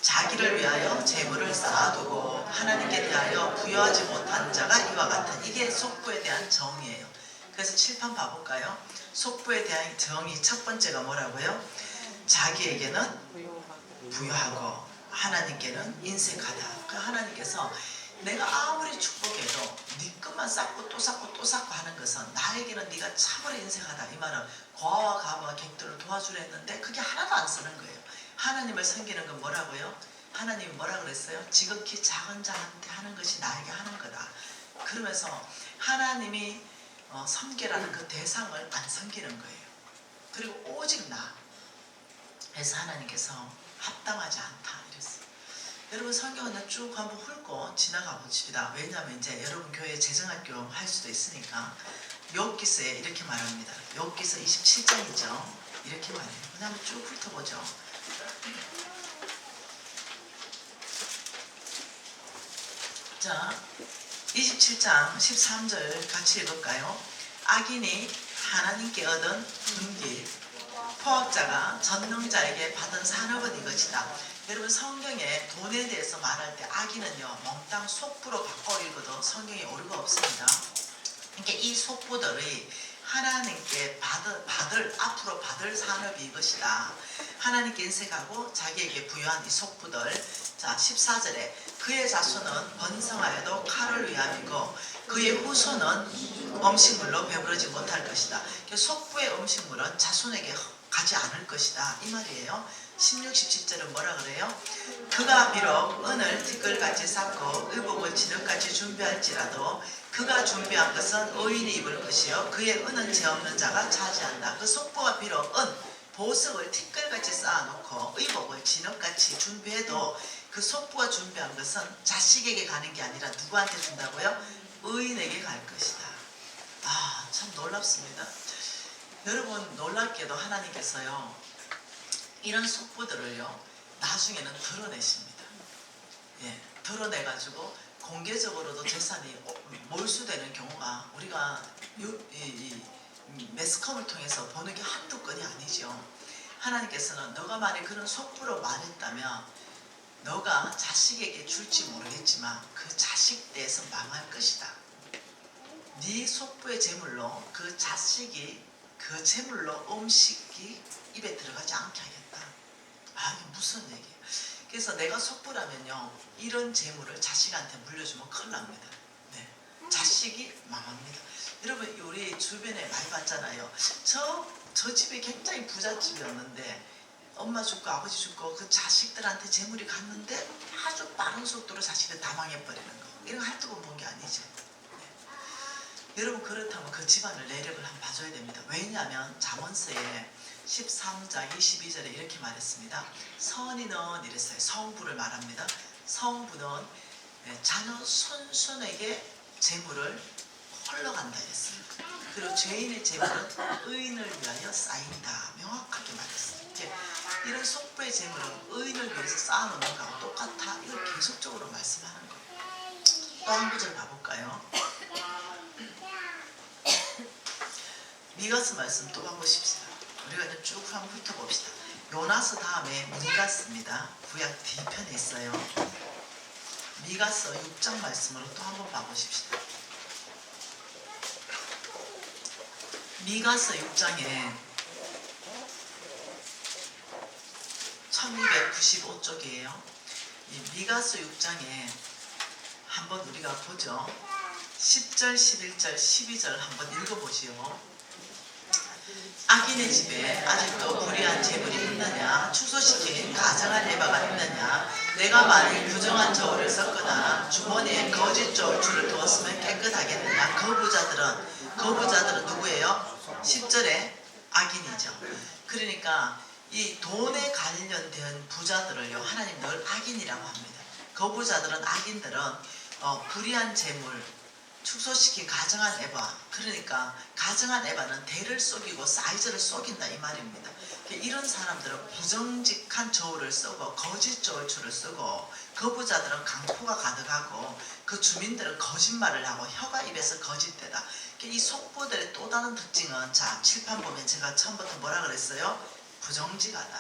자기를 위하여 재물을 쌓아두고 하나님께 대하여 부여하지 못한 자가 이와 같은, 이게 속부에 대한 정의예요. 그래서 칠판 봐볼까요? 속부에 대한 정의 첫 번째가 뭐라고요? 자기에게는 부여하고 하나님께는 인색하다. 그 하나님께서 내가 아무리 축복해도 네 것만 쌓고 또 쌓고 또 쌓고 하는 것은 나에게는 네가 참으로 인색하다. 이 말은 고아와 가부와 객들을 도와주려 했는데 그게 하나도 안 쓰는 거예요. 하나님을 섬기는 건 뭐라고요? 하나님이 뭐라 그랬어요? 지극히 작은 자한테 하는 것이 나에게 하는 거다. 그러면서 하나님이 섬기라는 그 대상을 안 섬기는 거예요. 그리고 오직 나. 그래서 하나님께서 합당하지 않다 이랬어요. 여러분 성경은 쭉 한번 훑고 지나가 봅시다. 왜냐하면 이제 여러분 교회 재정학교 할 수도 있으니까 욥기서에 이렇게 말합니다. 욥기서 27장이죠. 이렇게 말해요. 그냥 한번 쭉 훑어보죠. 자, 27장 13절 같이 읽을까요? 악인이 하나님께 얻은 분길, 포악자가 전능자에게 받은 산업은 이것이다. 여러분, 성경에 돈에 대해서 말할 때 악인은요 몽땅 속부로 바꿔 읽어도 성경에 오류가 없습니다. 그러니까 이 속부들이 하나님께 앞으로 받을 산업이 이것이다. 하나님께 인색하고 자기에게 부여한 이 속부들. 자, 14절에 그의 자손은 번성하여도 칼을 위함이고 그의 후손은 음식물로 배부르지 못할 것이다. 속부의 음식물은 자손에게 가지 않을 것이다, 이 말이에요. 16, 17절은 뭐라 그래요? 그가 비록 은을 티끌같이 쌓고 의복을 진흙같이 준비할지라도 그가 준비한 것은 의인이 입을 것이요 그의 은은 죄 없는 자가 차지한다. 그 속부가 비록 보석을 티끌같이 쌓아놓고 의복을 진흙같이 준비해도 그 속부가 준비한 것은 자식에게 가는 게 아니라 누구한테 준다고요? 의인에게 갈 것이다. 아, 참 놀랍습니다. 여러분, 놀랍게도 하나님께서요 이런 속부들을요 나중에는 드러내십니다. 예, 드러내가지고 공개적으로도 재산이 몰수되는 경우가 우리가 매스컴을 통해서 보는 게 한두 건이 아니죠. 하나님께서는 너가 만약 그런 속부로 말했다면 너가 자식에게 줄지 모르겠지만 그 자식 대해서 망할 것이다. 네 속부의 재물로 그 자식이 그 재물로 음식이 입에 들어가지 않게 하겠다. 아, 이게 무슨 얘기예요? 그래서 내가 속부라면요 이런 재물을 자식한테 물려주면 큰일 납니다. 네, 자식이 망합니다. 여러분, 우리 주변에 많이 봤잖아요. 저 집이 굉장히 부잣집이었는데 엄마 죽고 아버지 죽고 그 자식들한테 재물이 갔는데 아주 빠른 속도로 자식을 다 망해버리는 거. 이런 거 한두 번 본 게 아니죠. 네. 여러분, 그렇다면 그 집안을 내력을 한번 봐줘야 됩니다. 왜냐하면 잠언서에 13장 22절에 이렇게 말했습니다. 선인은 이랬어요. 성부를 말합니다. 성부는 자녀 손손에게 재물을 흘러간다 이랬어요. 그리고 죄인의 재물은 의인을 위하여 쌓인다, 명확하게 말했어요. 이런 속부의 재물은 의인을 위해서 쌓아놓는 거하고 똑같아. 이걸 계속적으로 말씀하는 거예요. 또 한 구절 봐볼까요? 미가스 말씀 또 봐보십시다. 우리가 이제 쭉 한번 훑어봅시다. 요나스 다음에 미가스입니다. 구약 뒤편에 있어요. 미가서 6장 말씀으로 또 한번 봐보십시다. 미가서 6장에 1295쪽이에요. 이 미가서 6장에 한번 우리가 보죠. 10절, 11절, 12절 한번 읽어보지요. 악인의 집에 아직도 불의한 재물이 있느냐? 축소시킨 가증한 에바가 있느냐? 내가 만일 부정한 저울을 섞거나 주머니에 거짓 저울줄을 두었으면 깨끗하겠느냐? 거부자들은 누구예요? 10절에 악인이죠. 그러니까 이 돈에 관련된 부자들을요 하나님 늘 악인이라고 합니다. 거부자들은, 악인들은 불의한 재물, 축소시킨 가증한 에바, 그러니까 가증한 에바는 대를 속이고 사이즈를 속인다 이 말입니다. 이런 사람들은 부정직한 저울을 쓰고 거짓 저울줄을 쓰고, 거부자들은 강포가 가득하고 그 주민들은 거짓말을 하고 혀가 입에서 거짓되다. 이 속보들의 또 다른 특징은, 자, 칠판 보면 제가 처음부터 뭐라 그랬어요? 부정직하다.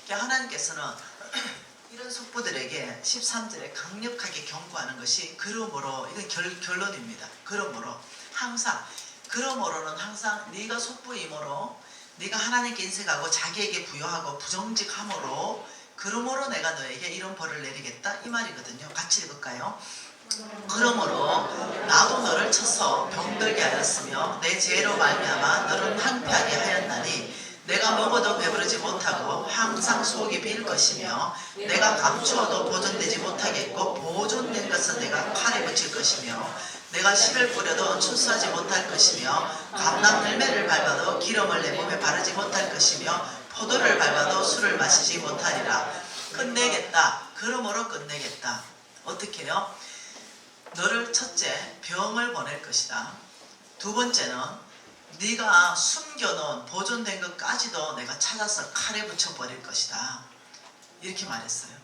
네. 하나님께서는 이런 속보들에게 13절에 강력하게 경고하는 것이 그러므로, 이건 결론입니다. 그러므로는 항상 네가 속보이므로, 네가 하나님께 인색하고 자기에게 부여하고 부정직함으로, 그러므로 내가 너에게 이런 벌을 내리겠다 이 말이거든요. 같이 읽을까요? 그러므로 나도 너를 쳐서 병들게 하였으며 내 죄로 말미암아 너를 황폐하게 하였나니 내가 먹어도 배부르지 못하고 항상 속이 빌 것이며 내가 감추어도 보존되지 못하겠고 보존된 것은 내가 칼에 묻힐 것이며 내가 씨를 뿌려도 추수하지 못할 것이며 감람 열매를 밟아도 기름을 내 몸에 바르지 못할 것이며 포도를 밟아도 술을 마시지 못하리라. 끝내겠다. 그러므로 끝내겠다. 어떻게 해요? 너를 첫째 병을 보낼 것이다. 두 번째는 네가 숨겨놓은 보존된 것까지도 내가 찾아서 칼에 붙여버릴 것이다. 이렇게 말했어요.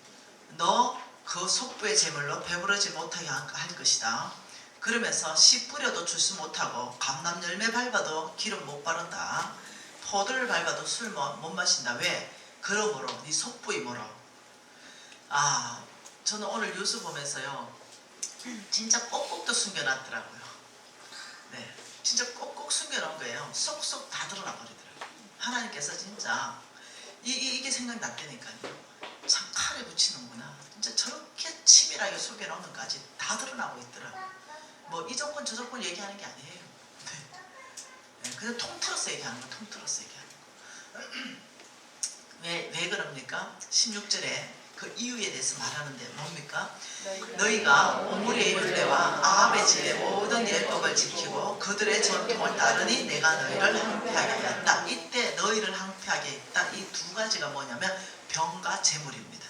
너 그 속부의 재물로 배부르지 못하게 할 것이다. 그러면서 씨 뿌려도 주스 못하고 감람 열매 밟아도 기름 못 바른다. 포도를 밟아도 술 못 마신다. 왜? 그러므로 네 속부이 뭐라. 저는 오늘 뉴스 보면서요, 진짜 꼭꼭도 숨겨놨더라고요. 네, 진짜 꼭꼭 숨겨놓은 거예요. 쏙쏙 다 드러나 버리더라고요. 하나님께서 진짜 이게 생각났다니까요. 참 칼에 붙이는구나. 진짜 저렇게 치밀하게 숨겨놓은 것까지 다 드러나고 있더라고요. 뭐 이 조건 저 조건 얘기하는 게 아니에요. 네, 그냥 통틀어서 얘기하는 거, 통틀어서 얘기하는 거. 왜 그럽니까? 16절에 그 이유에 대해서 말하는데 뭡니까? 너희가 오므리의 율례와 아합의 집의 모든 예법을 지키고 그들의 전통을 따르니 내가 너희를 항폐하게 하였다. 이때 너희를 항폐하게 했다. 이 두 가지가 뭐냐면 병과 재물입니다.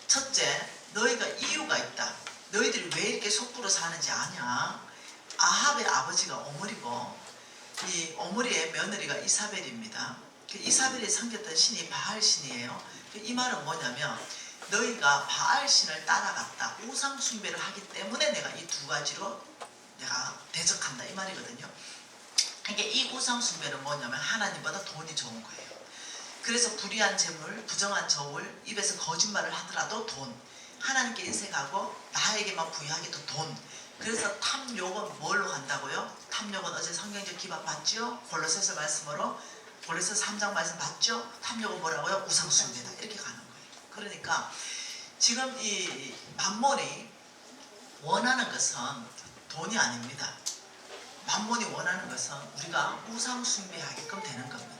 첫째, 너희가 이유가 있다. 너희들이 왜 이렇게 속부로 사는지 아냐? 아합의 아버지가 오므리고 이 오므리의 며느리가 이사벨입니다. 이사벨이 섬겼던 신이 바알 신이에요. 이 말은 뭐냐면 너희가 바알 신을 따라갔다. 우상 숭배를 하기 때문에 내가 이 두 가지로 내가 대적한다 이 말이거든요. 그러니까 이 우상 숭배는 뭐냐면 하나님보다 돈이 좋은 거예요. 그래서 불의한 재물, 부정한 저울, 입에서 거짓말을 하더라도 돈. 하나님께 인색하고 나에게만 부여하기도 돈. 그래서 탐욕은 뭘로 간다고요? 탐욕은 어제 성경적 기반 봤죠? 골로새서 말씀으로 골로새서 3장 말씀 봤죠? 탐욕은 뭐라고요? 우상숭배다. 이렇게 가는 거예요. 그러니까 지금 이 만몬이 원하는 것은 돈이 아닙니다. 만몬이 원하는 것은 우리가 우상숭배하게끔 되는 겁니다.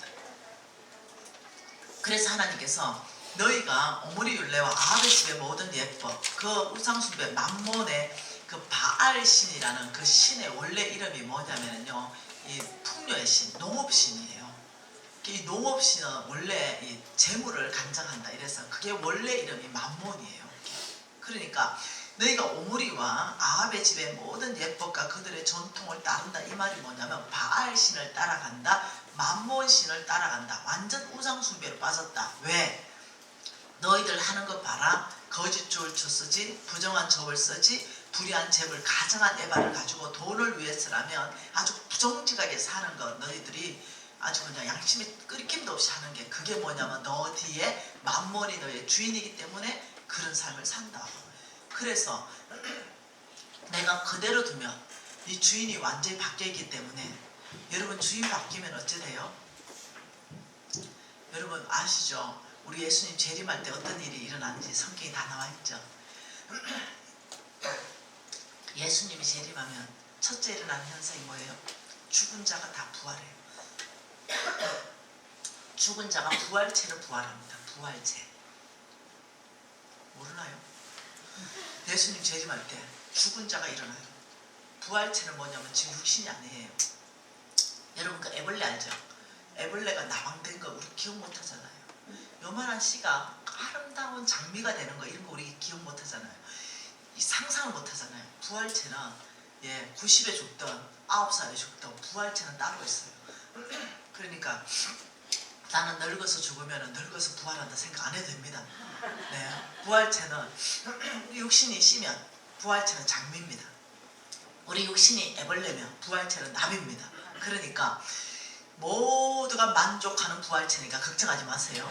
그래서 하나님께서 너희가 오므리 율례와 아합의 집의 모든 예법, 그 우상숭배 만몬의 그 바알 신이라는 그 신의 원래 이름이 뭐냐면요, 이 풍요의 신, 농업신이에요. 이 농업신은 원래 이 재물을 간장한다. 이래서 그게 원래 이름이 만몬이에요. 그러니까 너희가 오므리와 아합의 집의 모든 예법과 그들의 전통을 따른다. 이 말이 뭐냐면 바알 신을 따라간다. 만몬 신을 따라간다. 완전 우상숭배로 빠졌다. 왜? 너희들 하는 것 봐라. 거짓 주를 쓰지, 부정한 저울 쓰지, 불의한 재물, 가정한 에바를 가지고 돈을 위해서라면 아주 부정직하게 사는 것, 너희들이 아주 그냥 양심이 끓김도 없이 하는 게 그게 뭐냐면 너 뒤에 만몬이 너의 주인이기 때문에 그런 삶을 산다. 그래서 내가 그대로 두면 이 주인이 완전히 바뀌어있기 때문에 여러분 주인 바뀌면 어째 돼요? 여러분 아시죠? 우리 예수님 재림할 때 어떤 일이 일어나는지 성경에 다 나와있죠. 예수님이 재림하면 첫째 일어나는 현상이 뭐예요? 죽은 자가 다 부활해요. 죽은 자가 부활체로 부활합니다. 부활체. 모르나요? 예수님 재림할 때 죽은 자가 일어나요. 부활체는 뭐냐면 지금 육신이 아니에요. 여러분 그 애벌레 알죠? 애벌레가 나방된 거 우리 기억 못하잖아요. 요만한 씨가 아름다운 장미가 되는 거 이런 거 우리 기억 못하잖아요. 이 상상을 못하잖아요. 부활체는 90에 죽든 9살에 죽든 부활체는 따로 있어요. 그러니까 나는 늙어서 죽으면 늙어서 부활한다 생각 안 해도 됩니다. 네, 부활체는 육신이 씨면 부활체는 장미입니다. 우리 육신이 애벌레면 부활체는 나비입니다. 그러니까 모두가 만족하는 부활체니까 걱정하지 마세요.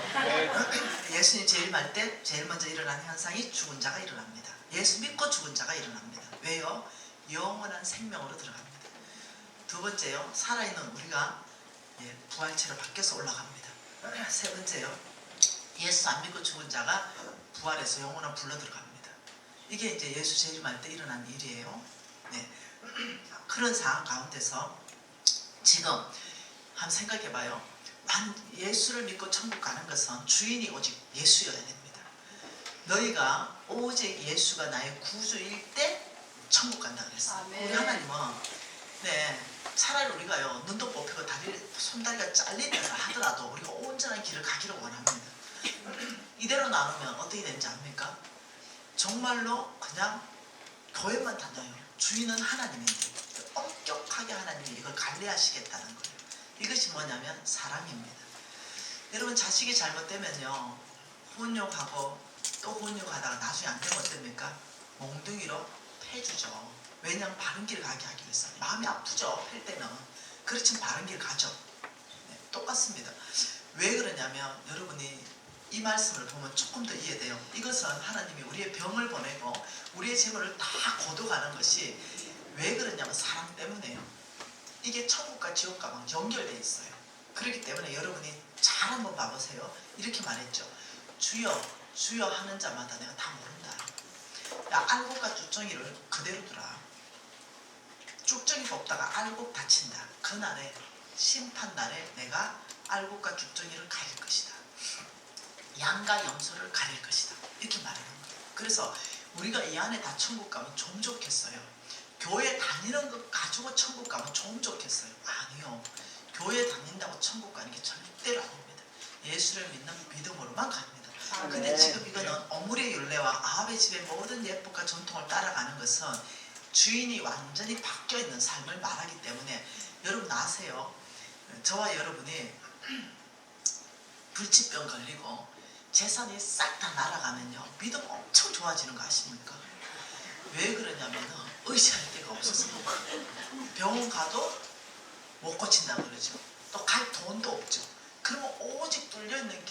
예수님 재림할 때 제일 먼저 일어나는 현상이 죽은 자가 일어납니다. 예수 믿고 죽은 자가 일어납니다. 왜요? 영원한 생명으로 들어갑니다. 두 번째요, 살아있는 우리가 부활체로 바뀌어서 올라갑니다. 세 번째요, 예수 안 믿고 죽은 자가 부활해서 영원한 불로 들어갑니다. 이게 이제 예수 재림할 때 일어난 일이에요. 네. 그런 상황 가운데서 지금 한번 생각해봐요. 예수를 믿고 천국 가는 것은 주인이 오직 예수여야 됩니다. 너희가 오직 예수가 나의 구주일 때 천국 간다 그랬어요. 우리 하나님은 차라리 우리가요 눈도 뽑히고 손다리가 잘리다 하더라도 우리가 온전한 길을 가기를 원합니다. 이대로 나누면 어떻게 되는지 압니까? 정말로 그냥 교회만 다녀요. 주인은 하나님인데 엄격한 정확하게 하나님이 이걸 관리하시겠다는 거예요. 이것이 뭐냐면 사랑입니다. 여러분 자식이 잘못되면요 훈육하고 또 훈육하다가 나중에 안 되면 어떻습니까? 몽둥이로 패주죠. 왜냐하면 바른 길 가게 하기 위해서. 마음이 아프죠. 팰 때는. 그렇지만 바른 길 가죠. 네, 똑같습니다. 왜 그러냐면 여러분이 이 말씀을 보면 조금 더 이해돼요. 이것은 하나님이 우리의 병을 보내고 우리의 재물을 다 거둬가는 것이 왜 그러냐면 사랑 때문에요. 이게 천국과 지옥과 막 연결되어 있어요. 그렇기 때문에 여러분이 잘 한번 봐보세요. 이렇게 말했죠. 주여 주여 하는 자마다 내가 다 모른다. 야, 알곡과 쭉정이를 그대로 두라. 쭉정이 뽑다가 알곡 다친다. 그날에 심판날에 내가 알곡과 쭉정이를 가릴 것이다. 양과 염소를 가릴 것이다. 이렇게 말하는 거예요. 그래서 우리가 이 안에 다 천국 가면 좀 좋겠어요. 교회 다니는 것 가지고 천국 가면 좀 좋겠어요. 아니요. 교회 다닌다고 천국 가는 게 절대로 아닙니다. 예수를 믿는 믿음으로만 갑니다. 근데 지금 이거는 어물의 율례와 아합의 집의 모든 예법과 전통을 따라가는 것은 주인이 완전히 바뀌어있는 삶을 말하기 때문에 여러분 아세요? 저와 여러분이 불치병 걸리고 재산이 싹 다 날아가면요 믿음 엄청 좋아지는 거 아십니까? 왜 그러냐면 의지할 데가 없어서 병원 가도 못 고친다 그러죠. 또 갈 돈도 없죠. 그러면 오직 뚫려있는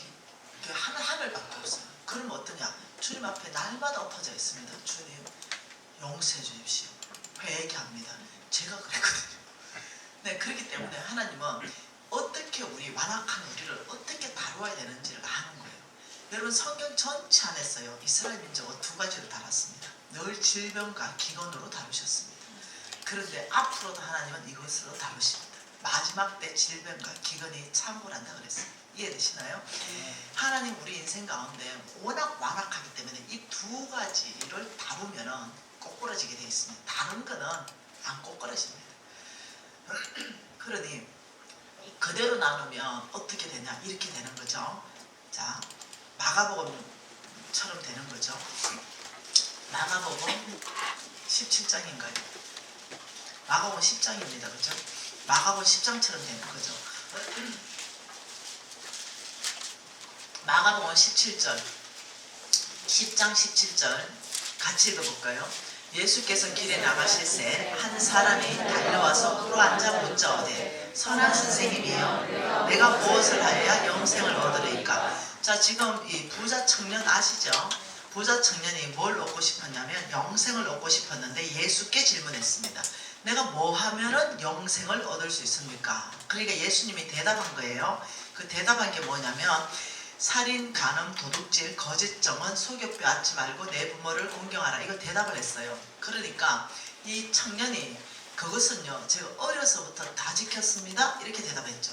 그 하늘밖에 없어요. 그러면 어떠냐? 주님 앞에 날마다 엎어져 있습니다. 주님 용서해 주십시오. 회개합니다. 제가 그랬거든요. 네, 그렇기 때문에 하나님은 어떻게 우리 완악한 우리를 어떻게 다루어야 되는지를 아는 거예요. 여러분 성경 전체 안에서요 이스라엘 민족은 두 가지로 다뤘습니다. 늘 질병과 기근으로 다루셨습니다. 그런데 앞으로도 하나님은 이것으로 다루십니다. 마지막 때 질병과 기근이 창궐한다 그랬어요. 이해되시나요? 하나님 우리 인생 가운데 워낙 완악하기 때문에 이 두 가지를 다루면은 꼬꾸라지게 되어 있습니다. 다른 거는 안 꼬꾸라집니다. 그러니 그대로 나누면 어떻게 되냐 이렇게 되는 거죠. 자, 마가복음처럼 되는 거죠. 마가복음 17장인가요? 마가복음 10장입니다. 그죠? 마가복음 10장처럼 되는 거죠. 마가복음 17절 10장 17절 같이 읽어볼까요? 예수께서 길에 나가실새 한 사람이 달려와서 꿇어 앉아 묻자오되 선한 선생님이여 내가 무엇을 하여야 영생을 얻으리까? 자, 지금 이 부자 청년 아시죠? 부자 청년이 뭘 얻고 싶었냐면 영생을 얻고 싶었는데 예수께 질문했습니다. 내가 뭐 하면은 영생을 얻을 수 있습니까? 그러니까 예수님이 대답한 거예요. 그 대답한 게 뭐냐면 살인, 간음, 도둑질, 거짓 정언, 속여 빼앗지 말고 내 부모를 공경하라. 이걸 대답을 했어요. 그러니까 이 청년이 그것은요 제가 어려서부터 다 지켰습니다. 이렇게 대답했죠.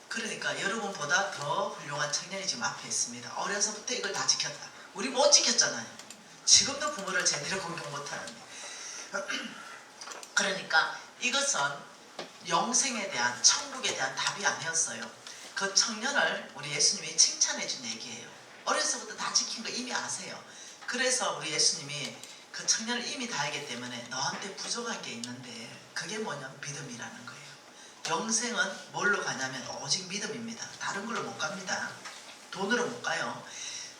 그러니까 여러분보다 더 훌륭한 청년이 지금 앞에 있습니다. 어려서부터 이걸 다 지켰다. 우리 못 지켰잖아요. 지금도 부모를 제대로 공경 못하는데. 그러니까 이것은 영생에 대한 천국에 대한 답이 아니었어요. 그 청년을 우리 예수님이 칭찬해 준 얘기예요. 어려서부터 다 지킨 거 이미 아세요. 그래서 우리 예수님이 그 청년을 이미 다 알기 때문에 너한테 부족한 게 있는데 그게 뭐냐면 믿음이라는 거예요. 영생은 뭘로 가냐면 오직 믿음입니다. 다른 걸로 못 갑니다. 돈으로 못 가요.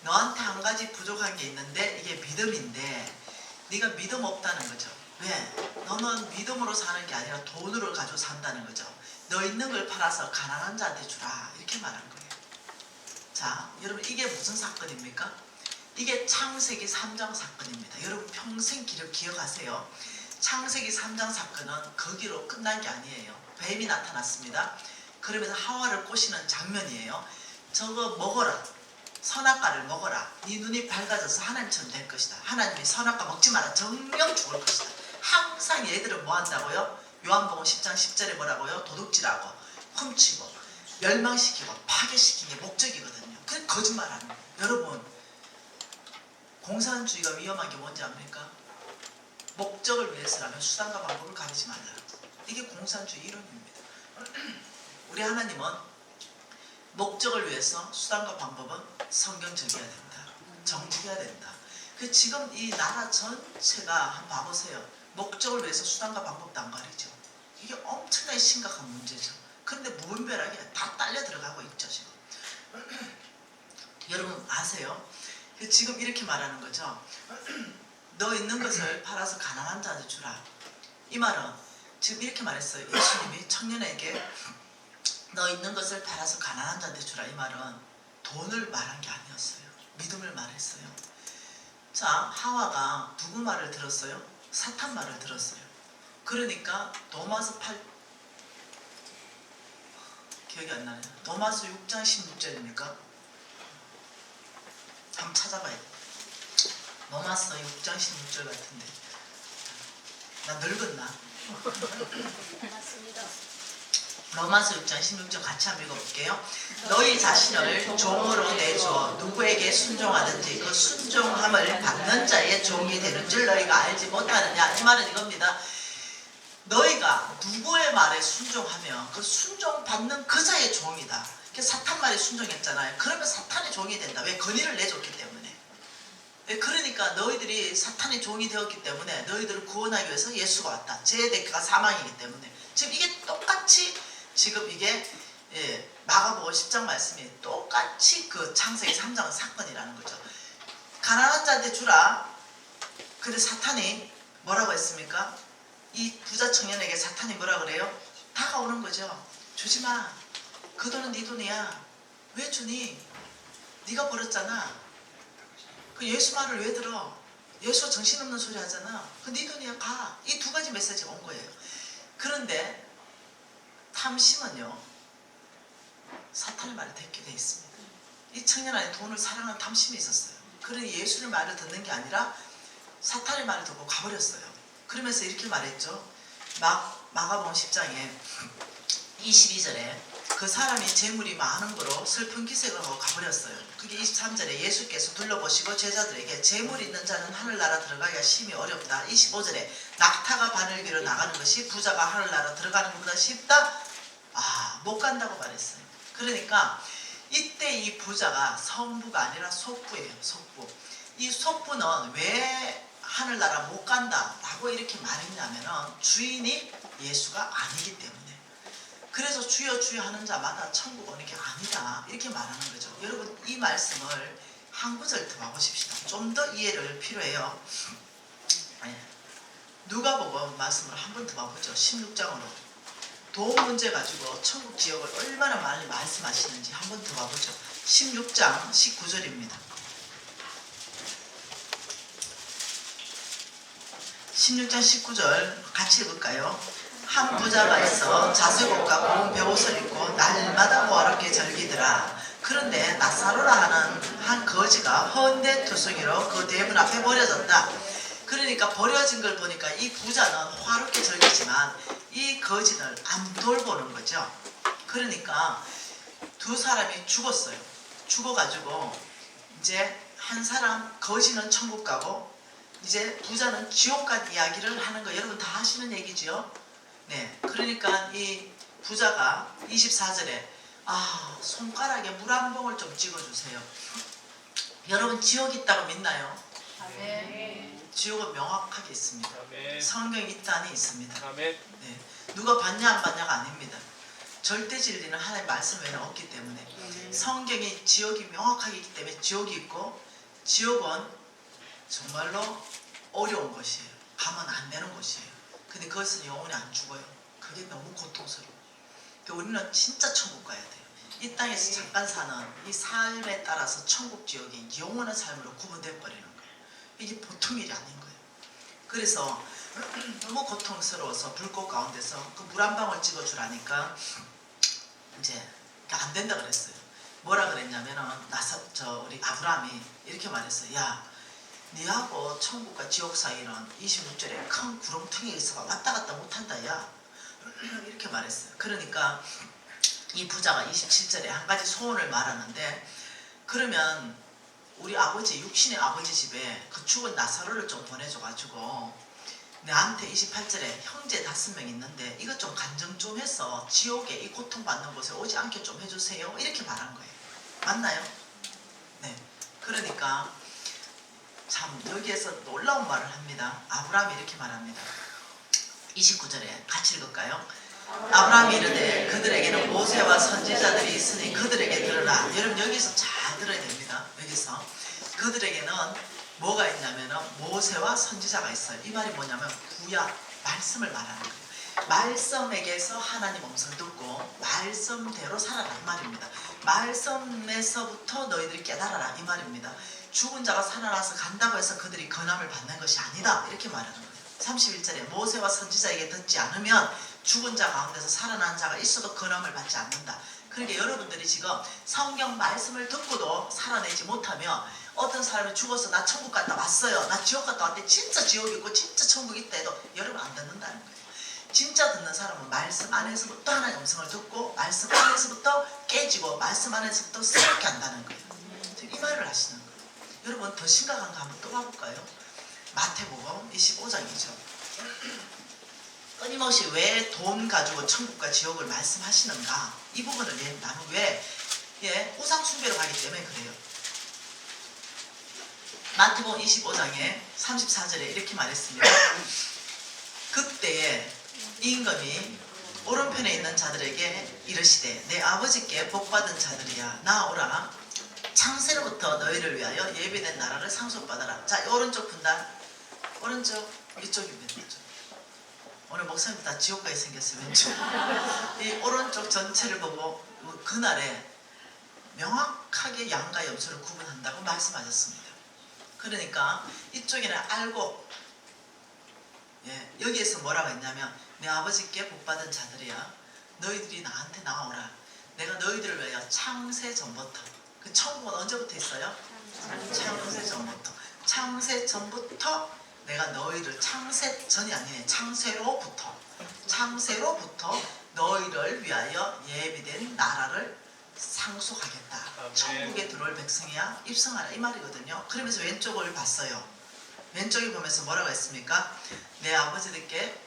너한테 한 가지 부족한 게 있는데 이게 믿음인데 네가 믿음 없다는 거죠. 왜? 너는 믿음으로 사는 게 아니라 돈으로 가지고 산다는 거죠. 너 있는 걸 팔아서 가난한 자한테 주라 이렇게 말한 거예요. 자, 여러분 이게 무슨 사건입니까? 이게 창세기 3장 사건입니다. 여러분 평생 기억하세요. 창세기 3장 사건은 거기로 끝난 게 아니에요. 뱀이 나타났습니다. 그러면서 하와를 꼬시는 장면이에요. 저거 먹어라. 선악과를 먹어라. 네 눈이 밝아져서 하나님처럼 될 것이다. 하나님이 선악과 먹지 마라. 정령 죽을 것이다. 항상 얘들은 뭐 한다고요? 요한복음 10장 10절에 뭐라고요? 도둑질하고 훔치고 멸망시키고 파괴시키는 게 목적이거든요. 그게 거짓말하는 거예요. 여러분 공산주의가 위험한 게 뭔지 압니까? 목적을 위해서라면 수단과 방법을 가리지 말라. 이게 공산주의 이론입니다. 우리 하나님은 목적을 위해서 수단과 방법은 성경적이어야 된다. 정직해야 된다. 그 지금 이 나라 전체가 한번 봐보세요. 목적을 위해서 수단과 방법도 안 가리죠. 이게 엄청나게 심각한 문제죠. 그런데 무분별하게 다 딸려 들어가고 있죠 지금. 여러분 아세요? 지금 이렇게 말하는 거죠. 너 있는 것을 팔아서 가난한 자한테 주라. 이 말은 지금 이렇게 말했어요. 예수님이 청년에게 너 있는 것을 팔아서 가난한 자한테 주라. 이 말은 돈을 말한 게 아니었어요. 믿음을 말했어요. 자, 하와가 누구 말을 들었어요? 사탄 말을 들었어요. 그러니까 도마스 기억이 안 나네요. 도마스 6장 16절입니까? 한번 찾아봐요. 도마스 6장 16절 같은데 나 늙었나? 맞습니다. 로마서 6장 16절 같이 한번 읽어볼게요. 너희 자신을 종으로 내주어 누구에게 순종하든지 그 순종함을 받는 자의 종이 되는 줄 너희가 알지 못하느냐. 이 말은 이겁니다. 너희가 누구의 말에 순종하면 그 순종받는 그 자의 종이다. 사탄 말에 순종했잖아요. 그러면 사탄의 종이 된다. 왜? 권위를 내줬기 때문에. 그러니까 너희들이 사탄의 종이 되었기 때문에 너희들을 구원하기 위해서 예수가 왔다. 죄의 대가가 사망이기 때문에. 지금 이게 똑같이 지금 이게 마가복음 10장 말씀이 똑같이 그 창세기 3장 사건이라는 거죠. 가난한 자한테 주라. 근데 사탄이 뭐라고 했습니까? 이 부자 청년에게 사탄이 뭐라 그래요? 다가오는 거죠. 주지 마. 그 돈은 네 돈이야. 왜 주니? 네가 벌었잖아. 그 예수 말을 왜 들어? 예수가 정신없는 소리 하잖아. 그 네 돈이야. 가. 이 두 가지 메시지가 온 거예요. 그런데 탐심은요 사탄의 말을 듣게 돼 있습니다. 이 청년 안에 돈을 사랑하는 탐심이 있었어요. 그러니 예수의 말을 듣는 게 아니라 사탄의 말을 듣고 가버렸어요. 그러면서 이렇게 말했죠. 마가복음 10장에 22절에 그 사람이 재물이 많은 거로 슬픈 기색을 하고 가버렸어요. 그게 23절에 예수께서 둘러보시고 제자들에게 재물 있는 자는 하늘나라 들어가기가 심히 어렵다. 25절에 낙타가 바늘기로 나가는 것이 부자가 하늘나라 들어가는 것보다 쉽다. 못 간다고 말했어요. 그러니까 이때 이 부자가 성부가 아니라 속부예요. 속부. 이 속부는 왜 하늘나라 못 간다 라고 이렇게 말했냐면은 주인이 예수가 아니기 때문에. 그래서 주여 주여 하는 자마다 천국 오는 게 아니다 이렇게 말하는 거죠. 여러분 이 말씀을 한 구절 더 봐보십시다. 좀 더 이해를 필요해요. 누가복음 말씀을 한 번 더 봐보죠. 16장으로 돈 문제 가지고 천국 지역을 얼마나 많이 말씀하시는지 한 번 더 봐보죠. 16장 19절입니다. 16장 19절 같이 읽을까요? 한 부자가 있어 자색옷과 고운 베옷을 입고 날마다 호화롭게 즐기더라. 그런데 나사로라 하는 한 거지가 헌데 투성이로 그 대문 앞에 버려졌다. 그러니까 버려진 걸 보니까 이 부자는 화롭게 즐기지만 이 거지를 안 돌보는 거죠. 그러니까 두 사람이 죽었어요. 죽어가지고 이제 한 사람 거지는 천국 가고 이제 부자는 지옥 간 이야기를 하는 거 여러분 다 하시는 얘기죠. 네, 그러니까 이 부자가 24절에 손가락에 물 한 봉을 좀 찍어주세요. 여러분 지옥 있다고 믿나요? 아멘. 지옥은 명확하게 있습니다. 아멘. 성경 이단이 있습니다. 아멘. 네, 누가 받냐 안 받냐가 아닙니다. 절대 진리는 하나님의 말씀 외에는 없기 때문에 성경이 지옥이 명확하게 있기 때문에 지옥이 있고 지옥은 정말로 어려운 것이에요. 가면 안 되는 것이에요. 근데 그것은 영원히 안 죽어요. 그게 너무 고통스러워. 우리는 진짜 천국 가야 돼요. 이 땅에서 잠깐 사는 이 삶에 따라서 천국 지역이 영원한 삶으로 구분돼 버리는 거예요. 이게 보통 일이 아닌 거예요. 그래서 너무 고통스러워서 불꽃 가운데서 그 물 한 방울 찍어주라니까 이제 안 된다 그랬어요. 뭐라 그랬냐면은 우리 아브라함이 이렇게 말했어요. 야, 니하고 천국과 지옥 사이는 26절에 큰 구렁텅이가 있어가 왔다 갔다 못한다 야 이렇게 말했어요. 그러니까 이 부자가 27절에 한 가지 소원을 말하는데 그러면 우리 아버지 육신의 아버지 집에 그 죽은 나사로를 좀 보내줘가지고 나한테 28절에 형제 5명 있는데 이것 좀 간증 좀 해서 지옥에 이 고통받는 곳에 오지 않게 좀 해주세요 이렇게 말한 거예요. 맞나요? 네. 그러니까 참 여기에서 놀라운 말을 합니다. 아브라함이 이렇게 말합니다. 29절에 같이 읽을까요? 아브라함이 이르되 그들에게는 모세와 선지자들이 있으니 그들에게 들으라. 여러분 여기서 잘 들어야 됩니다. 여기서 그들에게는 뭐가 있냐면 모세와 선지자가 있어요. 이 말이 뭐냐면 구약 말씀을 말하는 거예요. 말씀에게서 하나님 음성 듣고 말씀대로 살아라 이 말입니다. 말씀에서부터 너희들이 깨달아라 이 말입니다. 죽은 자가 살아나서 간다고 해서 그들이 건함을 받는 것이 아니다 이렇게 말하는 거예요. 31절에 모세와 선지자에게 듣지 않으면 죽은 자 가운데서 살아난 자가 있어도 건함을 받지 않는다. 그러니까 여러분들이 지금 성경 말씀을 듣고도 살아내지 못하면 어떤 사람이 죽어서 나 천국 갔다 왔어요, 나 지옥 갔다 왔대, 진짜 지옥이 있고 진짜 천국 있다 해도 여러분 안 듣는다는 거예요. 진짜 듣는 사람은 말씀 안에서부터 하나님의 음성을 듣고 말씀 안에서부터 깨지고 말씀 안에서부터 새롭게 한다는 거예요. 지금 이 말을 하시는 거예요. 여러분 더 심각한 거 한번 또 봐볼까요? 마태복음 25장이죠. 끊임없이 왜 돈 가지고 천국과 지옥을 말씀하시는가? 이 부분을 나는 왜 우상 숭배로 가기 때문에 그래요. 마태복음 25장에 34절에 이렇게 말했습니다. 그때에 임금이 오른편에 있는 자들에게 이르시되 내 아버지께 복받은 자들이야 나오라. 창세로부터 너희를 위하여 예비된 나라를 상속받아라. 자, 오른쪽 분단, 오른쪽, 이쪽입니다. 오늘 목사님 다 지옥 가게 생겼어요. 왼쪽. 이 오른쪽 전체를 보고 그날에 명확하게 양과 염소를 구분한다고 말씀하셨습니다. 그러니까 이쪽에는 알고 여기에서 뭐라고 했냐면 내 아버지께 복받은 자들이야 너희들이 나한테 나오라. 내가 너희들을 위하여 창세 전부터, 그 천국은 언제부터 있어요? 창세 전부터. 창세 전부터 내가 너희를, 창세 전이 아니에요. 창세로부터 너희를 위하여 예비된 나라를 상속하겠다. 천국에 들어올 백성이야 입성하라 이 말이거든요. 그러면서 왼쪽을 봤어요. 왼쪽에 보면서 뭐라고 했습니까? 내 아버지들께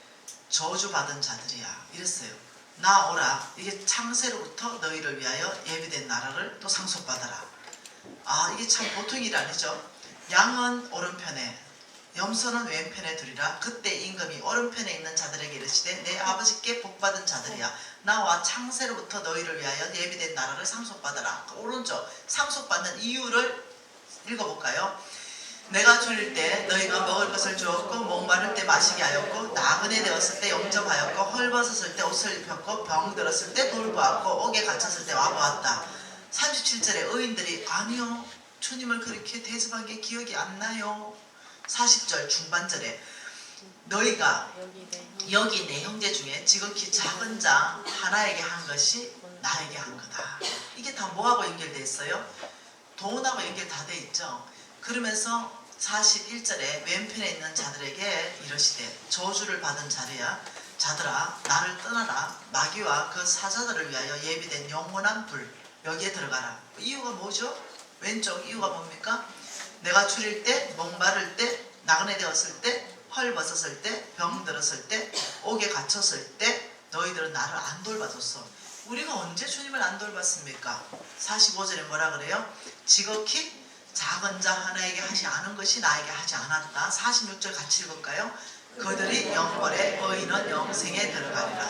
저주받은 자들이야 이랬어요. 나오라. 이게 창세로부터 너희를 위하여 예비된 나라를 또 상속받아라. 아, 이게 참 보통 일 아니죠. 양은 오른편에 염소는 왼편에 두리라. 그때 임금이 오른편에 있는 자들에게 이르시되 내 아버지께 복받은 자들이야 나와 창세로부터 너희를 위하여 예비된 나라를 상속받아라. 오른쪽 상속받는 이유를 읽어볼까요? 내가 줄일 때 너희가 먹을 것을 주었고 목마를 때 마시게 하였고 나그네 되었을 때 영접하였고 헐벗었을 때 옷을 입혔고 병 들었을 때 돌보았고 옥에 갇혔을 때 와보았다. 37절에 의인들이 아니요 주님을 그렇게 대접한 게 기억이 안 나요. 40절 중반절에 너희가 여기 내 형제 중에 지극히 작은 자 하나에게 한 것이 나에게 한 거다. 이게 다 뭐하고 연결되어 있어요? 돈하고 연결 다 돼 있죠. 그러면서 41절에 왼편에 있는 자들에게 이르시되 저주를 받은 자들아 나를 떠나라. 마귀와 그 사자들을 위하여 예비된 영원한 불 여기에 들어가라. 이유가 뭐죠? 왼쪽 이유가 뭡니까? 내가 줄일 때, 목마를 때, 나그네 되었을 때, 헐벗었을 때, 병 들었을 때, 옥에 갇혔을 때 너희들은 나를 안 돌봐줬어. 우리가 언제 주님을 안 돌봤습니까? 45절에 뭐라 그래요? 지극히 작은 자 하나에게 하지 않은 것이 나에게 하지 않았다. 46절 같이 읽을까요? 그들이 영벌에 의인은 영생에 들어가리라.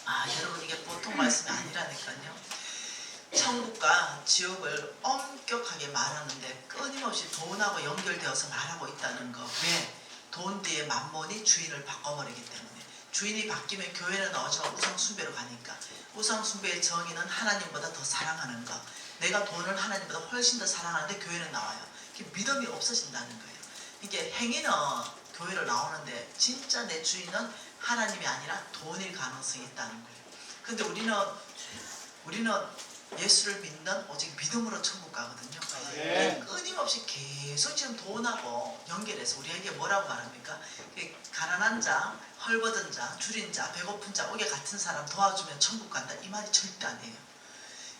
아, 여러분 이게 보통 말씀이 아니라니까요. 천국과 지옥을 엄격하게 말하는데 끊임없이 돈하고 연결되어서 말하고 있다는 거. 왜? 돈 뒤에 만몬이 주인을 바꿔버리기 때문에. 주인이 바뀌면 교회는 어지가 우상숭배로 가니까. 우상숭배의 정의는 하나님보다 더 사랑하는 것. 내가 돈을 하나님보다 훨씬 더 사랑하는데 교회는 나와요. 믿음이 없어진다는 거예요. 이게 행위는 교회로 나오는데 진짜 내 주인은 하나님이 아니라 돈일 가능성이 있다는 거예요. 근데 우리는 예수를 믿는 오직 믿음으로 천국 가거든요. 끊임없이 계속 지금 돈하고 연결해서 우리에게 뭐라고 말합니까? 가난한 자, 헐벗은 자, 줄인 자, 배고픈 자, 옥에 갇힌 사람 도와주면 천국 간다. 이 말이 절대 아니에요.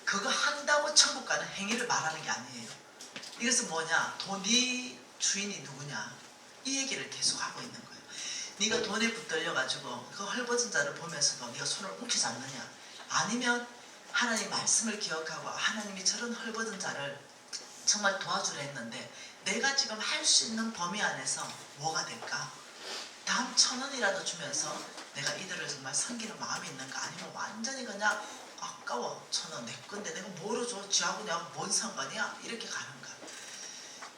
그거 한다고 천국 가는 행위를 말하는 게 아니에요. 이것은 뭐냐? 네 주인이 누구냐? 이 얘기를 계속 하고 있는 거예요. 네가 돈에 붙들려가지고 그 헐벗은 자를 보면서도 네가 손을 움키지 않느냐? 아니면 하나님 말씀을 기억하고 하나님이 저런 헐벗은 자를 정말 도와주려 했는데 내가 지금 할 수 있는 범위 안에서 뭐가 될까? 단 1,000원이라도 주면서 내가 이들을 정말 섬기는 마음이 있는가, 아니면 완전히 그냥 아까워, 1,000원 내 건데 내가 뭐로 줘, 쥐하고 내가 뭔 상관이야, 이렇게 가는가.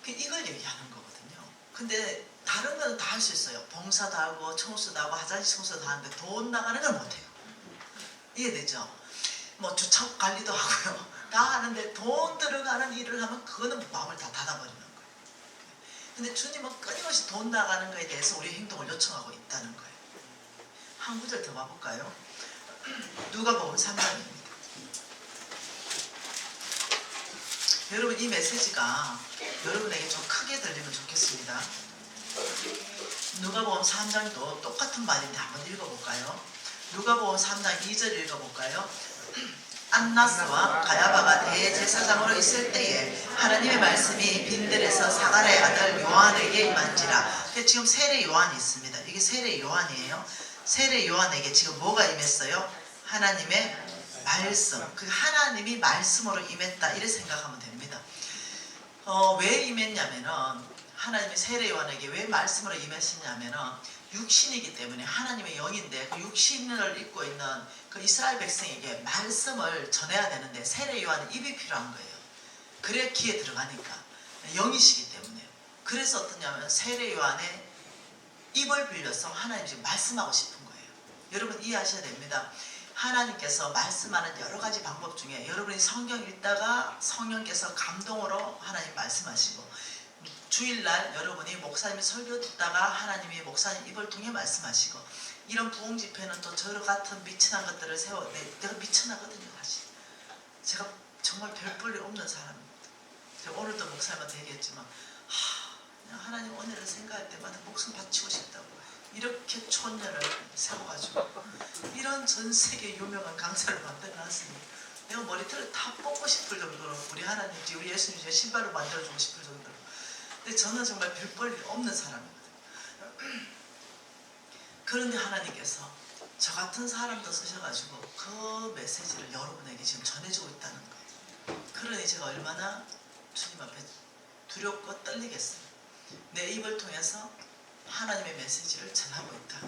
이걸 얘기하는 거거든요. 근데 다른 거는 다 할 수 있어요. 봉사도 하고 청소도 하고 화장실 청소도 하는데 돈 나가는 걸 못해요. 이해되죠? 뭐 주차 관리도 하고요. 다 하는데 돈 들어가는 일을 하면 그거는 마음을 다 닫아버리는 거예요. 근데 주님은 끊임없이 돈 나가는 거에 대해서 우리의 행동을 요청하고 있다는 거예요. 한 구절 더 봐볼까요? 누가복음 3장입니다. 여러분, 이 메시지가 여러분에게 좀 크게 들리면 좋겠습니다. 누가복음 3장도 똑같은 말인데 한번 읽어볼까요? 누가복음 3장 2절 읽어볼까요? 안나스와 가야바가 대제사장으로 있을 때에 하나님의 말씀이 빈들에서 사가랴의 아들 요한에게 임한지라. 지금 세례 요한이 있습니다. 이게 세례 요한이에요. 세례 요한에게 지금 뭐가 임했어요? 하나님의 말씀. 그 하나님이 말씀으로 임했다, 이렇게 생각하면 됩니다. 왜 임했냐면은, 하나님이 세례 요한에게 왜 말씀으로 임하시냐면은 육신이기 때문에, 하나님의 영인데 그 육신을 입고 있는 그 이스라엘 백성에게 말씀을 전해야 되는데 세례 요한은 입이 필요한 거예요. 그래야 귀에 들어가니까. 영이시기 때문에. 그래서 어떠냐면 세례 요한의 입을 빌려서 하나님이 지금 말씀하고 싶은 거예요. 여러분 이해하셔야 됩니다. 하나님께서 말씀하는 여러 가지 방법 중에 여러분이 성경 읽다가 성령께서 감동으로 하나님 말씀하시고, 주일날 여러분이 목사님이 설교 듣다가 하나님이 목사님 입을 통해 말씀하시고, 이런 부흥 집회는 또 저 같은 미천한 것들을 세워, 내가 미천하거든요. 사실 제가 정말 별 볼 일 없는 사람입니다. 제가 오늘도 목사님한테 얘기했지만 그냥 하나님 은혜를 생각할 때마다 목숨 바치고 싶다고 이렇게 촌년을 세워가지고 이런 전 세계 유명한 강사를 만들어놨습니다. 내가 머리털을 다 뽑고 싶을 정도로 우리 하나님, 우리 예수님 제 신발을 만들어주고 싶을 정도로. 근데 저는 정말 별 볼 일 없는 사람이거든요. 그런데 하나님께서 저 같은 사람도 쓰셔가지고 그 메시지를 여러분에게 지금 전해주고 있다는 거예요. 그러니 제가 얼마나 주님 앞에 두렵고 떨리겠어요. 내 입을 통해서 하나님의 메시지를 전하고 있다.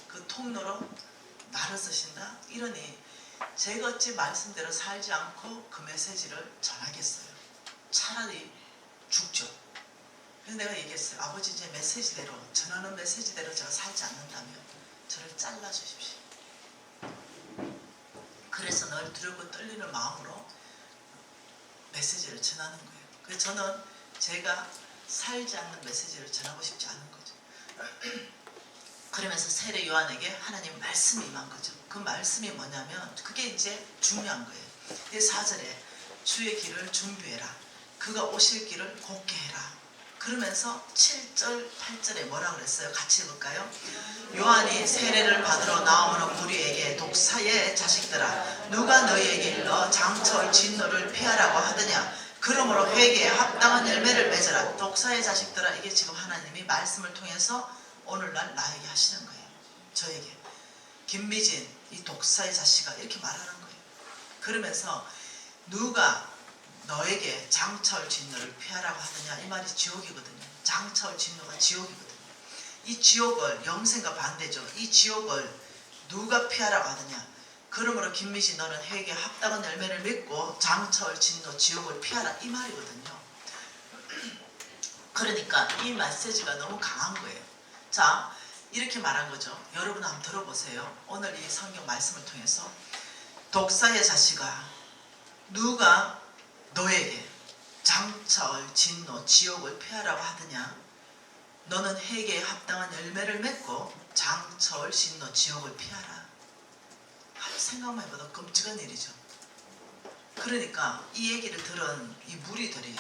그 통로로 나를 쓰신다. 이러니 제가 어찌 말씀대로 살지 않고 그 메시지를 전하겠어요. 차라리 죽죠. 그래서 내가 얘기했어요. 아버지, 이제 메시지대로, 전하는 메시지대로 제가 살지 않는다면 저를 잘라주십시오. 그래서 늘 두렵고 떨리는 마음으로 메시지를 전하는 거예요. 그래서 저는 제가 살지 않는 메시지를 전하고 싶지 않은 거죠. 그러면서 세례 요한에게 하나님 말씀이 임한 거죠. 그 말씀이 뭐냐면 그게 이제 중요한 거예요. 4절에 주의 길을 준비해라. 그가 오실 길을 곱게 해라. 그러면서 7절, 8절에 뭐라 그랬어요? 같이 읽을까요? 요한이 세례를 받으러 나오는 무리에게 독사의 자식들아, 누가 너희에게 일러 장철 진노를 피하라고 하더냐? 그러므로 회개에 합당한 열매를 맺어라. 독사의 자식들아, 이게 지금 하나님이 말씀을 통해서 오늘날 나에게 하시는 거예요. 저에게. 김미진, 이 독사의 자식아, 이렇게 말하는 거예요. 그러면서 누가 너에게 장철 진노를 피하라고 하느냐, 이 말이 지옥이거든요. 장철 진노가 지옥이거든요. 이 지옥을, 영생과 반대죠. 이 지옥을 누가 피하라고 하느냐. 그러므로 김미진, 너는 회개에 합당한 열매를 맺고 장철 진노 지옥을 피하라, 이 말이거든요. 그러니까 이 메시지가 너무 강한 거예요. 자, 이렇게 말한 거죠. 여러분 한번 들어보세요. 오늘 이 성경 말씀을 통해서 독사의 자식아, 누가 너에게 장철 진노 지옥을 피하라고 하느냐? 너는 회개에 합당한 열매를 맺고 장철 진노 지옥을 피하라. 생각만 해봐도 끔찍한 일이죠. 그러니까 이 얘기를 들은 이 무리들이,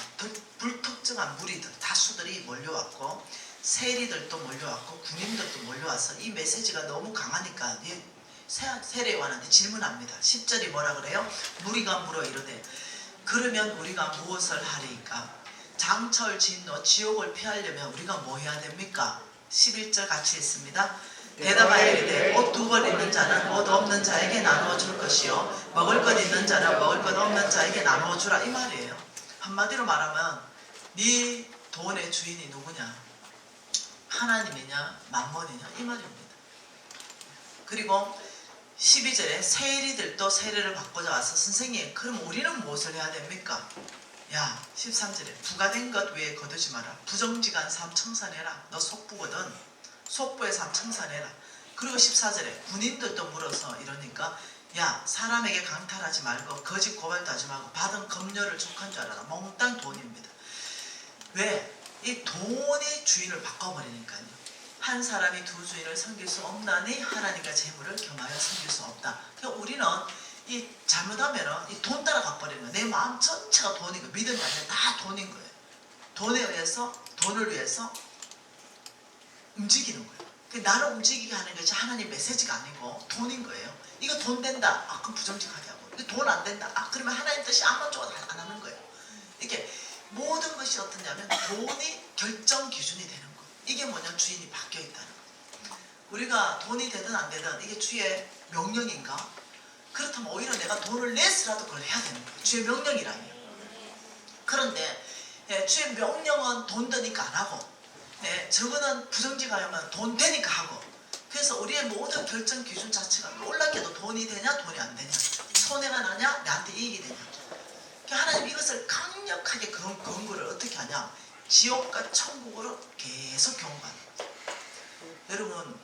불특정한 무리들 다수들이 몰려왔고, 세리들도 몰려왔고, 군인들도 몰려와서 이 메시지가 너무 강하니까 세례 요한한테 질문합니다. 10절이 뭐라 그래요? 무리가 물어 이르되, 그러면 우리가 무엇을 하리이까? 장철 진노 지옥을 피하려면 우리가 뭐 해야 됩니까? 11절 같이 읽습니다. 대답하여 이르되, 옷 2벌 있는 자는 옷 없는 자에게 나누어 줄 것이요, 먹을 것 있는 자는 먹을 것 없는 자에게 나누어 주라, 이 말이에요. 한마디로 말하면 네 돈의 주인이 누구냐? 하나님이냐 만몬이냐 이 말입니다. 그리고 12절에 세리들도 세례를 받고자 와서 선생님 그럼 우리는 무엇을 해야 됩니까? 야 13절에 부가된 것 외에 거두지 마라. 부정직한 삶 청산해라. 너 속부거든. 속부의 삶 청산해라. 그리고 14절에 군인들도 물어서 이러니까 야 사람에게 강탈하지 말고 거짓 고발도 하지 말고 받은 검료를 족한 줄 알아라. 몽땅 돈입니다. 왜? 이 돈이 주인을 바꿔버리니까요. 한 사람이 두 주인을 섬길 수 없나니 하나님과 재물을 겸하여 섬길 수 없다. 그러니까 우리는 이 잘못하면 이 돈 따라 가버리는 거예요. 내 마음 전체가 돈이고 믿음이 아니라 다 돈인 거예요. 돈에 의해서 돈을 위해서 움직이는 거예요. 나를 움직이게 하는 것이 하나님 메시지가 아니고 돈인 거예요. 이거 돈 된다. 아 그럼 부정직하게 하고. 이거 돈 안 된다. 아 그러면 하나님 뜻이 아무런 쪽은 안 하는 거예요. 이게 모든 것이 어떠냐면 돈이 결정 기준이 되는 거예요. 이게 뭐냐 주인이 바뀌어 있다는 거예요. 우리가 돈이 되든 안 되든 이게 주의 명령인가? 그렇다면 오히려 내가 돈을 내서라도 그걸 해야 되는 거예요. 주의 명령이라면. 그런데 주의 명령은 돈 드니까 안 하고 저거는 부정직하면 돈 되니까 하고 그래서 우리의 모든 결정 기준 자체가 놀랍게도 돈이 되냐 돈이 안 되냐 손해가 나냐 나한테 이익이 되냐 하나님 이것을 강력하게 근거를 어떻게 하냐 지옥과 천국으로 계속 경고하는 거예요. 여러분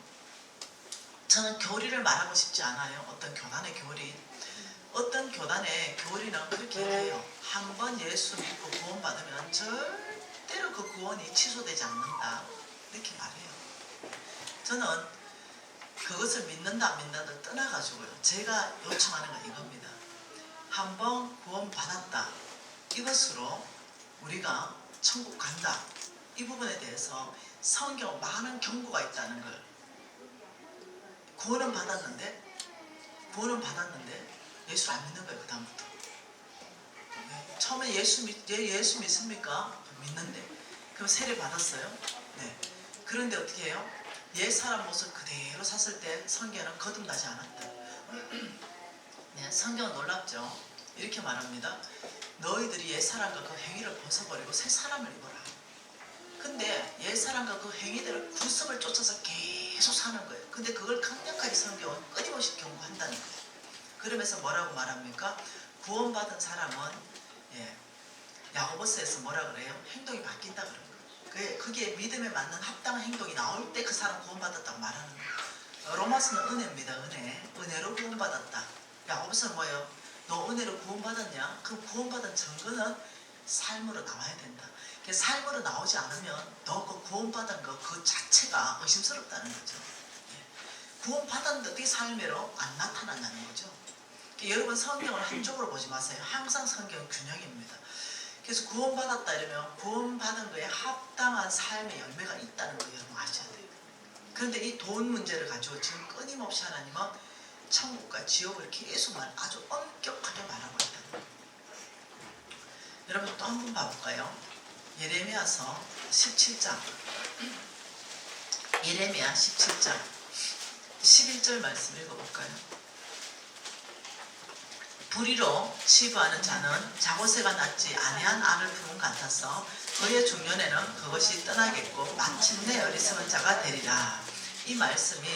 저는 교리를 말하고 싶지 않아요. 어떤 교단의 교리 어떤 교단의 교리는 그렇게 얘기해요. 한번 예수 믿고 구원받으면 절대로 그 구원이 취소되지 않는다 이렇게 말해요. 저는 그것을 믿는다 안 믿는다를 떠나가지고요 제가 요청하는 건 이겁니다. 한번 구원받았다 이것으로 우리가 천국 간다 이 부분에 대해서 성경 많은 경고가 있다는 걸 구원은 받았는데 예수를 안 믿는 거예요. 그 다음부터 처음에 예수 믿습니까? 믿는데 그럼 세례 받았어요? 네. 그런데 어떻게 해요? 옛 사람 모습 그대로 샀을 때 성경은 거듭나지 않았다. 네, 성경은 놀랍죠. 이렇게 말합니다. 너희들이 옛 사람과 그 행위를 벗어버리고 새 사람을 입어라. 근데 옛 사람과 그 행위들을 구습을 쫓아서 계속 사는 거예요. 근데 그걸 강력하게 성경은 끊임없이 경고한다는 거예요. 그러면서 뭐라고 말합니까? 구원받은 사람은 야고보서에서 뭐라 그래요? 행동이 바뀐다 그런 거예요. 그게 믿음에 맞는 합당한 행동이 나올 때 그 사람 구원받았다고 말하는 거예요. 로마서는 은혜입니다. 은혜로 구원받았다. 야고보서는 뭐예요? 너 은혜로 구원받았냐? 그럼 구원받은 증거는 삶으로 나와야 된다. 삶으로 나오지 않으면 너 그 구원받은 거 그 자체가 의심스럽다는 거죠. 구원받았는데 어떻게 삶으로 안 나타났냐는 거죠. 여러분 성경을 한쪽으로 보지 마세요. 항상 성경은 균형입니다. 그래서 구원받았다 이러면 구원받은 거에 합당한 삶의 열매가 있다는 거 여러분 아셔야 돼요. 그런데 이 돈 문제를 가지고 지금 끊임없이 하나님은 천국과 지옥을 계속 아주 엄격하게 말하고 있다는 거예요. 여러분 또 한 번 봐볼까요? 예레미야서 17장 예레미야 17장 11절 말씀 읽어볼까요? 불의로 치부하는 자는 자고새가 낳지 아니한 알을 품은 같아서 그의 중년에는 그것이 떠나겠고 마침내 어리석은 자가 되리라. 이 말씀이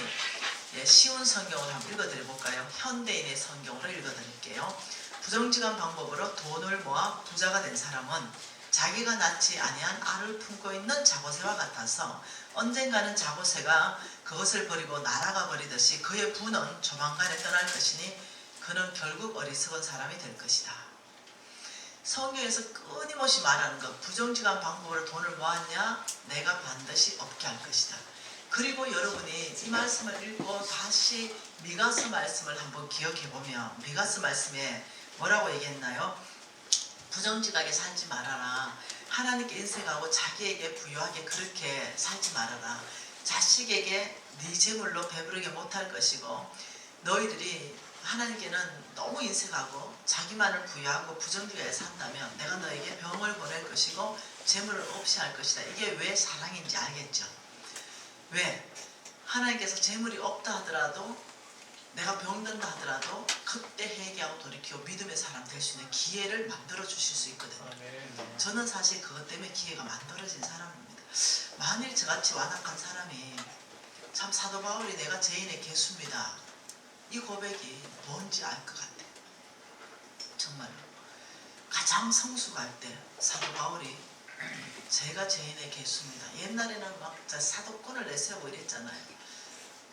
쉬운 성경으로 한번 읽어드려볼까요? 현대인의 성경으로 읽어드릴게요. 부정직한 방법으로 돈을 모아 부자가 된 사람은 자기가 낳지 아니한 알을 품고 있는 자고새와 같아서 언젠가는 자고새가 그것을 버리고 날아가 버리듯이 그의 부는 조만간에 떠날 것이니 그는 결국 어리석은 사람이 될 것이다. 성경에서 끊임없이 말하는 것 부정직한 방법으로 돈을 모았냐? 내가 반드시 없게 할 것이다. 그리고 여러분이 이 말씀을 읽고 다시 미가서 말씀을 한번 기억해보면 미가서 말씀에 뭐라고 얘기했나요? 부정직하게 살지 말아라. 하나님께 인색하고 자기에게 부유하게 그렇게 살지 말아라. 자식에게 네 재물로 배부르게 못할 것이고 너희들이 하나님께는 너무 인색하고 자기만을 부유하고 부정직하게 산다면 내가 너에게 병을 보낼 것이고 재물을 없이 할 것이다. 이게 왜 사랑인지 알겠죠? 왜? 하나님께서 재물이 없다 하더라도 내가 병든다 하더라도 그때 회개하고 돌이키고 믿음의 사람 될 수 있는 기회를 만들어 주실 수 있거든요. 저는 사실 그것 때문에 기회가 만들어진 사람입니다. 만일 저같이 완악한 사람이 참 사도 바울이 내가 죄인의 개수입니다, 이 고백이 뭔지 알 것 같아. 정말로 가장 성숙할 때 사도 바울이 제가 죄인의 개수입니다. 옛날에는 막 사도권을 내세우고 이랬잖아요.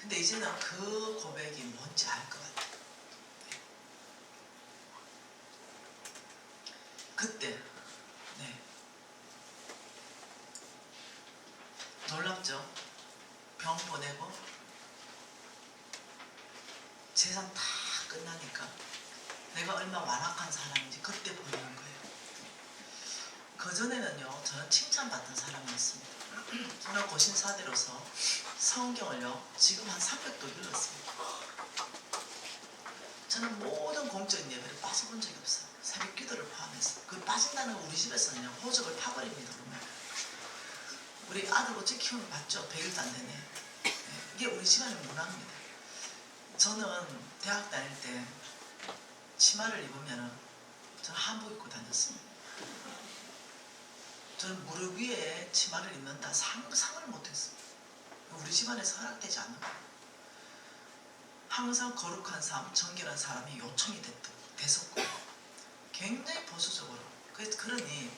근데 이제는 그 고백이 뭔지 알 것 같아. 그때 놀랍죠? 병 보내고 재산 다 끝나니까 내가 얼마나 완악한 사람인지 그때 보이는 거예요. 그전에는요, 저는 칭찬받던 사람이었습니다. 저는 고신사대로서 성경을요, 지금 한 300도 읽었습니다. 저는 모든 공적인 예배를 빠져본 적이 없어요. 새벽 기도를 포함해서. 그 빠진다는 건 우리 집에서는 호적을 파버립니다. 그러면. 우리 아들 어째 키우는 거 봤죠? 100일도 안 되네. 이게 우리 집안의 문화입니다. 저는 대학 다닐 때 치마를 입으면은 저는 한복 입고 다녔습니다. 저는 무릎 위에 치마를 입는다 상상을 못했어요. 우리 집안에서 허락되지 않는 거예요. 항상 거룩한 삶, 정결한 사람이 요청이 됐었고 굉장히 보수적으로. 그러니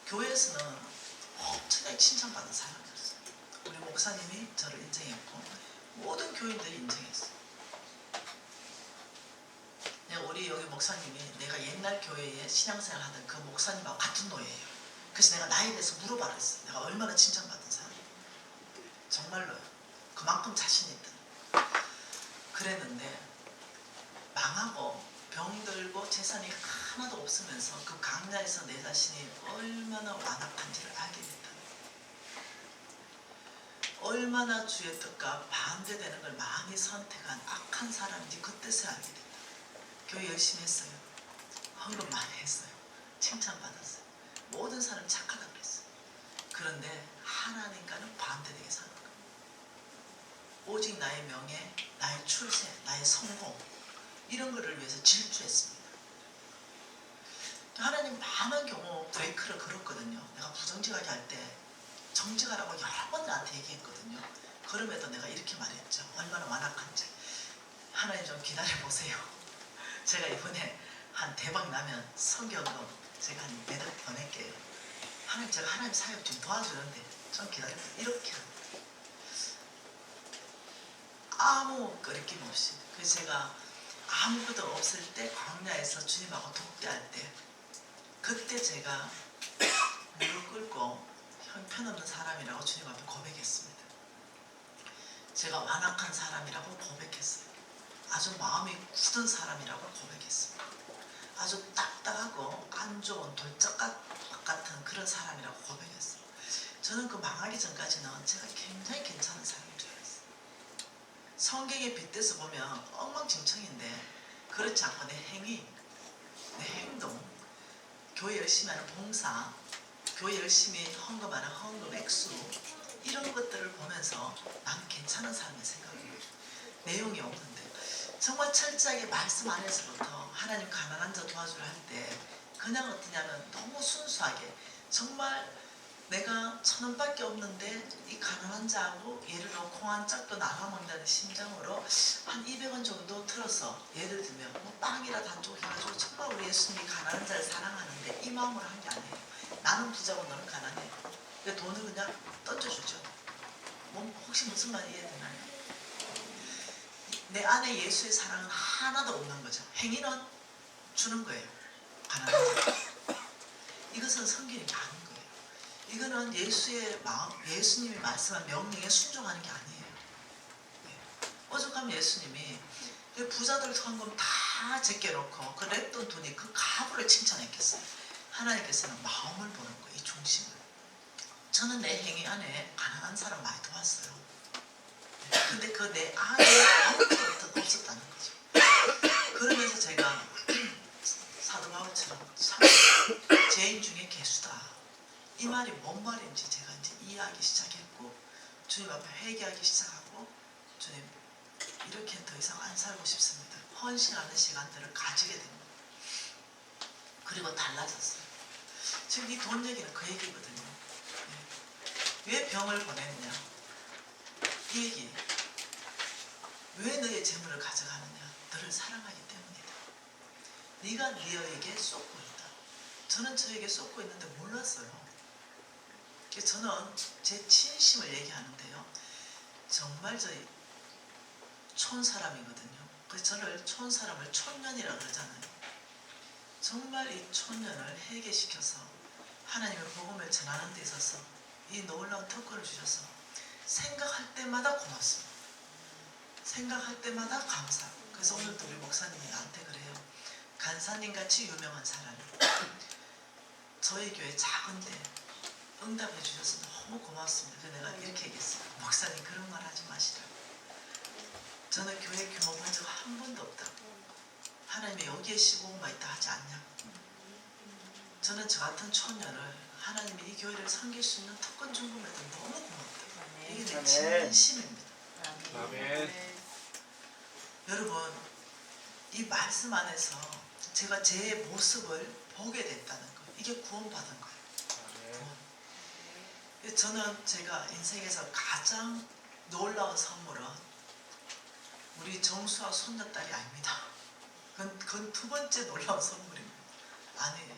교회에서는 엄청나게 칭찬받은 사람이었어요. 우리 목사님이 저를 인정했고 모든 교인들이 인정했어요. 우리 여기 목사님이 내가 옛날 교회에 신앙생활 하던 그 목사님하고 같은 노예예요. 그래서 내가 나에 대해서 물어봐라 했어요. 내가 얼마나 칭찬받은 사람이에요. 정말로요. 그만큼 자신 있던. 그랬는데 망하고 병들고 재산이 하나도 없으면서 그 강야에서 내 자신이 얼마나 완악한지를 알게 됐다. 얼마나 주의 뜻과 반대되는 걸 많이 선택한 악한 사람인지 그때서야 알게 됐다. 교회 열심히 했어요. 헌금 많이 했어요. 칭찬받았어요. 모든 사람 착하다고 그랬어요. 그런데 하나님과는 반대되게 사는 거예요. 오직 나의 명예, 나의 출세, 나의 성공 이런 거를 위해서 질주했습니다. 하나님 많은 경우 브레이크를 걸었거든요. 내가 부정직하게 할 때 정직하라고 여러 번 나한테 얘기했거든요. 그럼에도 내가 이렇게 말했죠. 얼마나 완악한지. 하나님 좀 기다려보세요. 제가 이번에 한 대박 나면 성경도 제가 한 매달 보낼게요. 하나님 제가 하나님 사역 좀 도와주는데 좀 기다려보세요. 이렇게 아무 거리낌 없이. 그래서 제가 아무것도 없을 때 광야에서 주님하고 독대할 때 그때 제가 무릎 꿇고 형편없는 사람이라고 주님 앞에 고백했습니다. 제가 완악한 사람이라고 고백했어요. 아주 마음이 굳은 사람이라고 고백했습니다. 아주 딱딱하고 안 좋은 돌짝 같은 그런 사람이라고 고백했어요. 저는 그 망하기 전까지는 제가 굉장히 괜찮은 사람인 줄 알았어요. 성경에 빗대서 보면 엉망진창인데 그렇지 않고 내 행위, 내 행동, 교회 열심히 하는 봉사, 교회 열심히 헌금하는 헌금 액수 이런 것들을 보면서 난 괜찮은 사람이 생각해요. 내용이 없는데 정말 철저하게 말씀 안에서부터 하나님 가난한 자 도와주려 할 때 그냥 어떠냐면 너무 순수하게 정말 내가 1,000원밖에 없는데 이 가난한 자하고 예를 들어 콩 한 짝도 나눠 먹는다는 심정으로 한 200원 정도 틀어서 예를 들면 뭐 빵이라도 한 쪽 해가지고 정말 우리 예수님이 가난한 자를 사랑하는데 이 마음으로 한 게 아니에요. 나는 부자고 너는 가난해. 그러니까 돈을 그냥 던져주죠. 뭐 혹시 무슨 말이 이해되나요? 내 안에 예수의 사랑은 하나도 없는 거죠. 행위는 주는 거예요. 가난한 자. 이것은 성경이 아닌 거예요. 이거는 예수의 마음, 예수님이 말씀한 명령에 순종하는 게 아니에요. 네. 오죽하면 예수님이 부자들 헌금 다 제껴놓고 그 냈던 돈이 그 가부를 칭찬했겠어요. 하나님께서는 마음을 보는 거예요. 이 중심을. 저는 내 행위 안에 가난한 사람 많이 도왔어요. 근데 그 내 안에 아무것도 없었다는 거죠. 그러면서 제가 사도 바울처럼 참 죄인 중에 개수다. 이 말이 뭔 말인지 제가 이제 이해하기 시작했고 주님 앞에 회개하기 시작하고 주님 이렇게 더 이상 안 살고 싶습니다. 헌신하는 시간들을 가지게 됩니다. 그리고 달라졌어요. 지금 이 돈 얘기는 그 얘기거든요. 왜 병을 보냈냐? 이 얘기. 왜 너의 재물을 가져가느냐? 너를 사랑하기 때문이다. 네가 너에게 쏟고 있다. 저는 저에게 쏟고 있는데 몰랐어요. 저는 제 진심을 얘기하는데요. 정말 저희 촌사람이거든요. 그래서 저를 촌사람을 촌년이라고 그러잖아요. 정말 이 촌년을 해결시켜서 하나님의 복음을 전하는 데 있어서 이 놀라운 특권을 주셔서 생각할 때마다 고맙습니다. 생각할 때마다 감사하고. 그래서 오늘도 우리 목사님이 나한테 그래요. 간사님같이 유명한 사람이 저희 교회 작은데 응답해 주셔서 너무 고맙습니다. 그래서 내가 이렇게 얘기했어요. 목사님 그런 말 하지 마시라고. 저는 교회 규모 본 적 한 번도 없다고. 하나님이 여기에 15분만 있다 하지 않냐고. 저는 저 같은 초년을 하나님이 이 교회를 섬길 수 있는 특권 준 것에도 너무 고맙다. 이게 내 진심입니다. 아멘. 여러분, 이 말씀 안에서 제가 제 모습을 보게 됐다는 거, 이게 구원받은 거예요. 구원. 저는 제가 인생에서 가장 놀라운 선물은 우리 정수와 손녀딸이 아닙니다. 그건 두 번째 놀라운 선물입니다. 아니에요.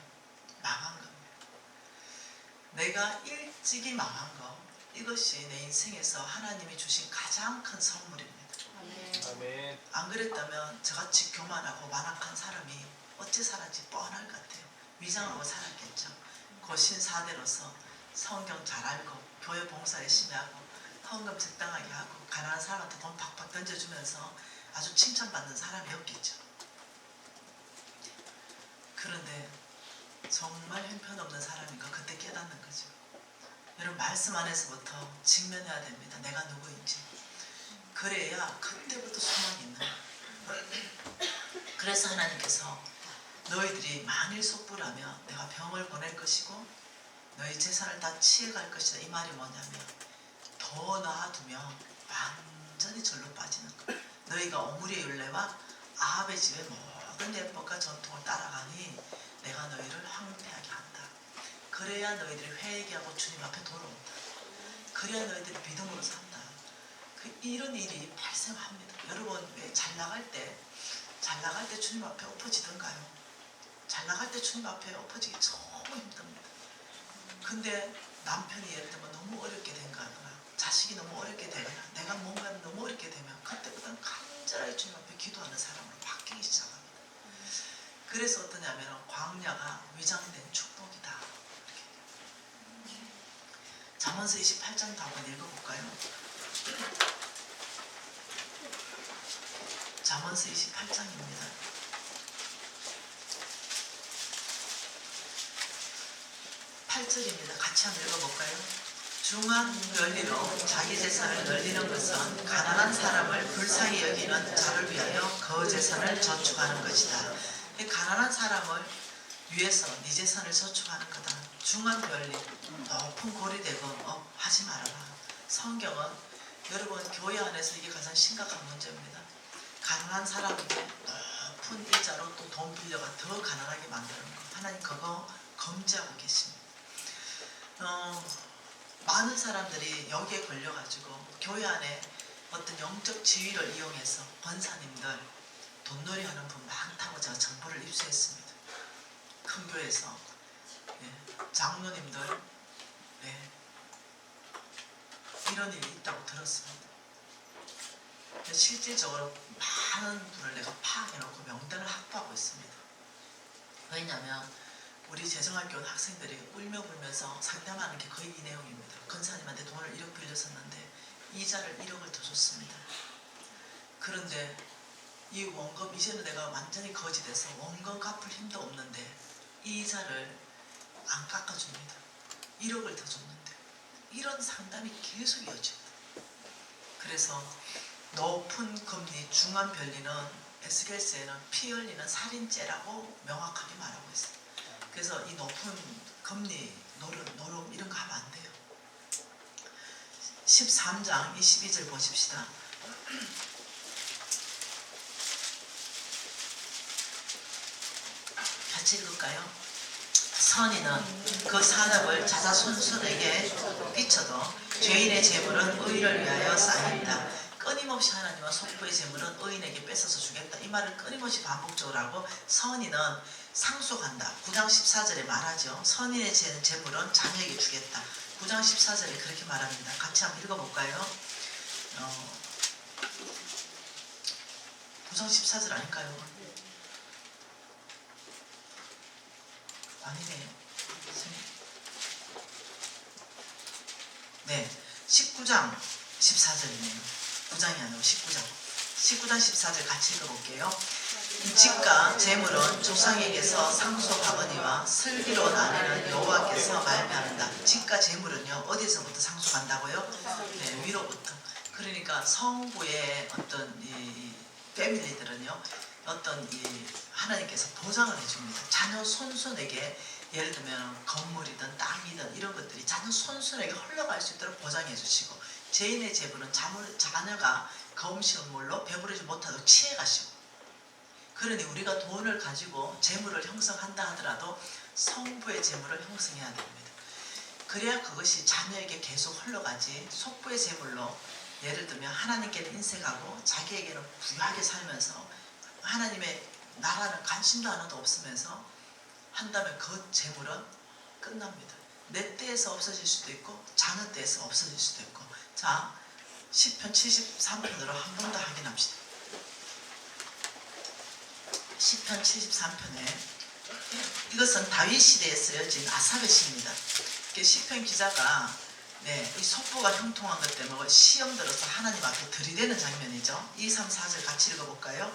망한 겁니다. 내가 일찍이 망한 거, 이것이 내 인생에서 하나님이 주신 가장 큰 선물입니다. 아멘. 안 그랬다면 저같이 교만하고 만악한 사람이 어찌 살았지 뻔할 것 같아요. 위장하고 살았겠죠. 고신 사대로서 성경 잘 알고 교회 봉사 열심히 하고 헌금 적당하게 하고 가난한 사람한테 돈 팍팍 던져주면서 아주 칭찬받는 사람이었겠죠. 그런데 정말 형편없는 사람인 거 그때 깨닫는 거죠. 여러분 말씀 안에서부터 직면해야 됩니다. 내가 누구인지. 그래야 그때부터 소망이 있는 거예요. 그래서 하나님께서 너희들이 만일 속부라면 내가 병을 보낼 것이고 너희 재산을 다 취해갈 것이다. 이 말이 뭐냐면 더 놔두면 완전히 절로 빠지는 거예요. 너희가 오므리의 율례와 아합의 집의 모든 예법과 전통을 따라가니 내가 너희를 황폐하게 한다. 그래야 너희들이 회개하고 주님 앞에 돌아온다. 그래야 너희들이 믿음으로 산다. 이런 일이 발생합니다. 여러분 왜 잘 나갈 때 주님 앞에 엎어지던가요? 잘 나갈 때 주님 앞에 엎어지기 너무 힘듭니다. 근데 남편이 예를 들면 너무 어렵게 된거나 자식이 너무 어렵게 되거나 내가 뭔가 너무 어렵게 되면 그때부터는 간절하게 주님 앞에 기도하는 사람으로 바뀌기 시작합니다. 그래서 어떠냐면 광야가 위장된 축복이다. 이렇게. 잠언서 28장도 한번 읽어볼까요? 잠언서 28장입니다. 8절입니다. 같이 한번 읽어볼까요? 중한 권리로 자기 재산을 늘리는 것은 가난한 사람을 불쌍히 여기는 자를 위하여 그 재산을 저축하는 것이다. 가난한 사람을 위해서 네 재산을 저축하는 거다. 중한 권리, 높은 고리대금 하지 말아라. 성경은 여러분 교회 안에서 이게 가장 심각한 문제입니다. 가난한 사람에게 높은 이자로 또 돈 빌려가 더 가난하게 만드는 거. 하나님 그거 금지하고 계십니다. 많은 사람들이 여기에 걸려가지고 교회 안에 어떤 영적 지위를 이용해서 권사님들 돈놀이 하는 분 많다고 제가 정보를 입수했습니다. 큰 교회에서 장로님들 이런 일이 있다고 들었습니다. 실질적으로 많은 분을 내가 파악해놓고 명단을 확보하고 있습니다. 왜냐하면 우리 재정학교 온 학생들이 울며불면서 상담하는 게 거의 이 내용입니다. 권사님한테 돈을 1억 빌렸었는데 이자를 1억을 더 줬습니다. 그런데 이 원금 이제는 내가 완전히 거지돼서 원금 갚을 힘도 없는데 이 이자를 안 깎아줍니다. 1억을 더 줬는데 이런 상담이 계속 이어집니다. 그래서 높은 금리 중한 변리는 에스겔서에는 피 흘리는 살인죄라고 명확하게 말하고 있어요. 그래서 이 높은 금리 노름 이런 거 하면 안 돼요. 13장 22절 보십시다. 같이 읽을까요? 선인은 그 산업을 자자손손에게 끼쳐도 죄인의 재물은 의인을 위하여 쌓인다. 끊임없이 하나님은 속부의 재물은 의인에게 뺏어서 주겠다. 이 말을 끊임없이 반복적으로 하고 선인은 상속한다. 9장 14절에 말하죠. 선인의 재물은 자녀에게 주겠다. 9장 14절에 그렇게 말합니다. 같이 한번 읽어볼까요? 9장 14절 아닐까요? 아니네요. 네, 19장 14절이네요. 9장이 아니고 19장. 19장 14절 같이 읽어볼게요. 집과 재물은 조상에게서 상속하거니와 슬기로 나누는 여호와께서 말미암는다. 집과 재물은요 어디서부터 상속한다고요? 네, 위로부터. 그러니까 성부의 어떤 이 패밀리들은요 어떤 이 하나님께서 보장을 해줍니다. 자녀 손손에게 예를 들면 건물이든 땅이든 이런 것들이 자녀 손손에게 흘러갈 수 있도록 보장해 주시고, 죄인의 재물은 자녀가 검식물로 배부르지 못하도록 취해 가시고, 그러니 우리가 돈을 가지고 재물을 형성한다 하더라도 성부의 재물을 형성해야 됩니다. 그래야 그것이 자녀에게 계속 흘러가지, 속부의 재물로 예를 들면 하나님께는 인색하고 자기에게는 부유하게 살면서 하나님의 나라는 관심도 하나도 없으면서 한다면 그 재물은 끝납니다. 내 때에서 없어질 수도 있고 자녀 때에서 없어질 수도 있고. 자, 시편 73편으로 한 번 더 확인합시다. 시편 73편에 이것은 다윗 시대에 쓰여진 아삽의 시입니다. 시편 기자가 이 속보가 형통한 것 때문에 시험 들어서 하나님 앞에 들이대는 장면이죠. 2, 3, 4절 같이 읽어볼까요?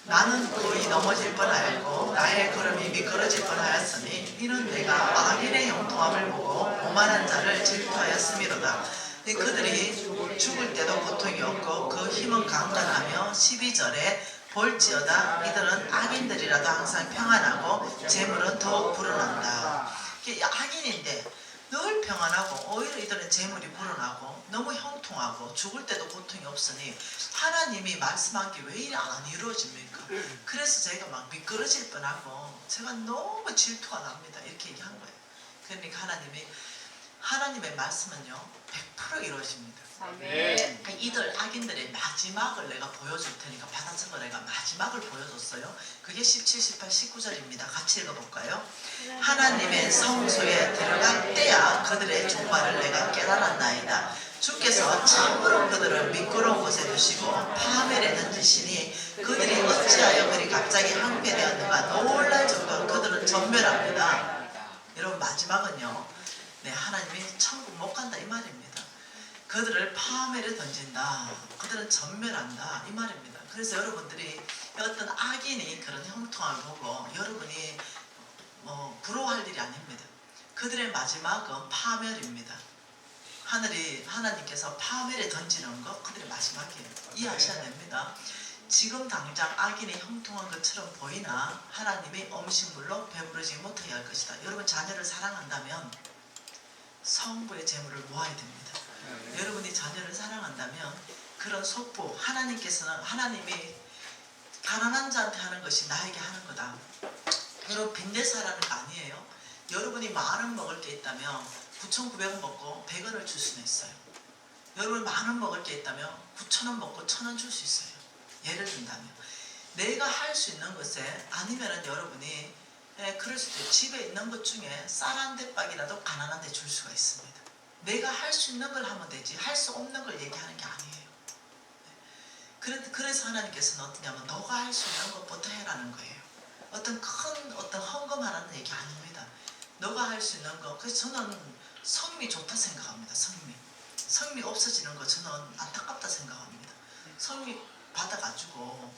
나는 거의 넘어질 뻔하였고 나의 걸음이 미끄러질 뻔하였으니 이는 내가 악인의 형통함을 보고 오만한 자를 질투하였음이로다. 그들이 죽을 때도 고통이 없고 그 힘은 강건하며 12절에 볼지어다 이들은 악인들이라도 항상 평안하고 재물은 더욱 불어난다. 악인인데 늘 평안하고 오히려 이들은 재물이 불어나고 너무 형통하고 죽을 때도 고통이 없으니 하나님이 말씀한 게 왜 이리 안 이루어집니까? 그래서 제가 막 미끄러질 뻔하고 제가 너무 질투가 납니다. 이렇게 얘기한 거예요. 그러니까 하나님의 말씀은요 100% 이루어집니다. 아멘. 이들 악인들의 마지막을 내가 보여줄 테니까 받아 적어. 내가 마지막을 보여줬어요. 그게 17, 18, 19절입니다. 같이 읽어볼까요? 하나님의 성소에 들어갈 때야 그들의 종말을 내가 깨달았나이다. 주께서 참으로 그들을 미끄러운 곳에 두시고 파멸에 던지시니 그들이 어찌하여 그리 갑자기 항폐되었는가 놀랄 정도로 그들은 전멸합니다. 여러분, 마지막은요 하나님이 천국 못 간다 이 말입니다. 그들을 파멸에 던진다. 그들은 전멸한다 이 말입니다. 그래서 여러분들이 어떤 악인이 그런 형통함을 보고 여러분이 부러워할 일이 아닙니다. 그들의 마지막은 파멸입니다. 하나님께서 파멸에 던지는 것 그들의 마지막이에요. 이해하셔야 됩니다. 지금 당장 악인이 형통한 것처럼 보이나 하나님이 음식물로 배부르지 못하게 할 것이다. 여러분 자녀를 사랑한다면 성부의 재물을 모아야 됩니다. 여러분이 자녀를 사랑한다면 그런 속부, 하나님이 가난한 자한테 하는 것이 나에게 하는 거다. 여러분 빚내사라는 거 아니에요. 여러분이 만원 먹을 게 있다면 9,900원 먹고 100원을 줄 수는 있어요. 여러분 만원 먹을 게 있다면 9,000원 먹고 1,000원 줄 수 있어요. 예를 든다면 내가 할 수 있는 것에, 아니면은 여러분이 그럴 수도 있어요. 집에 있는 것 중에 쌀 한 대박이라도 가난한데 줄 수가 있습니다. 내가 할 수 있는 걸 하면 되지 할 수 없는 걸 얘기하는 게 아니에요. 그래서 하나님께서는 어떠냐면 너가 할 수 있는 것부터 해라는 거예요. 어떤 헌금하라는 얘기 아닙니다. 너가 할 수 있는 거. 그래서 저는 성임이 좋다 생각합니다. 성임이 없어지는 거 저는 안타깝다 생각합니다. 성임이 받아가지고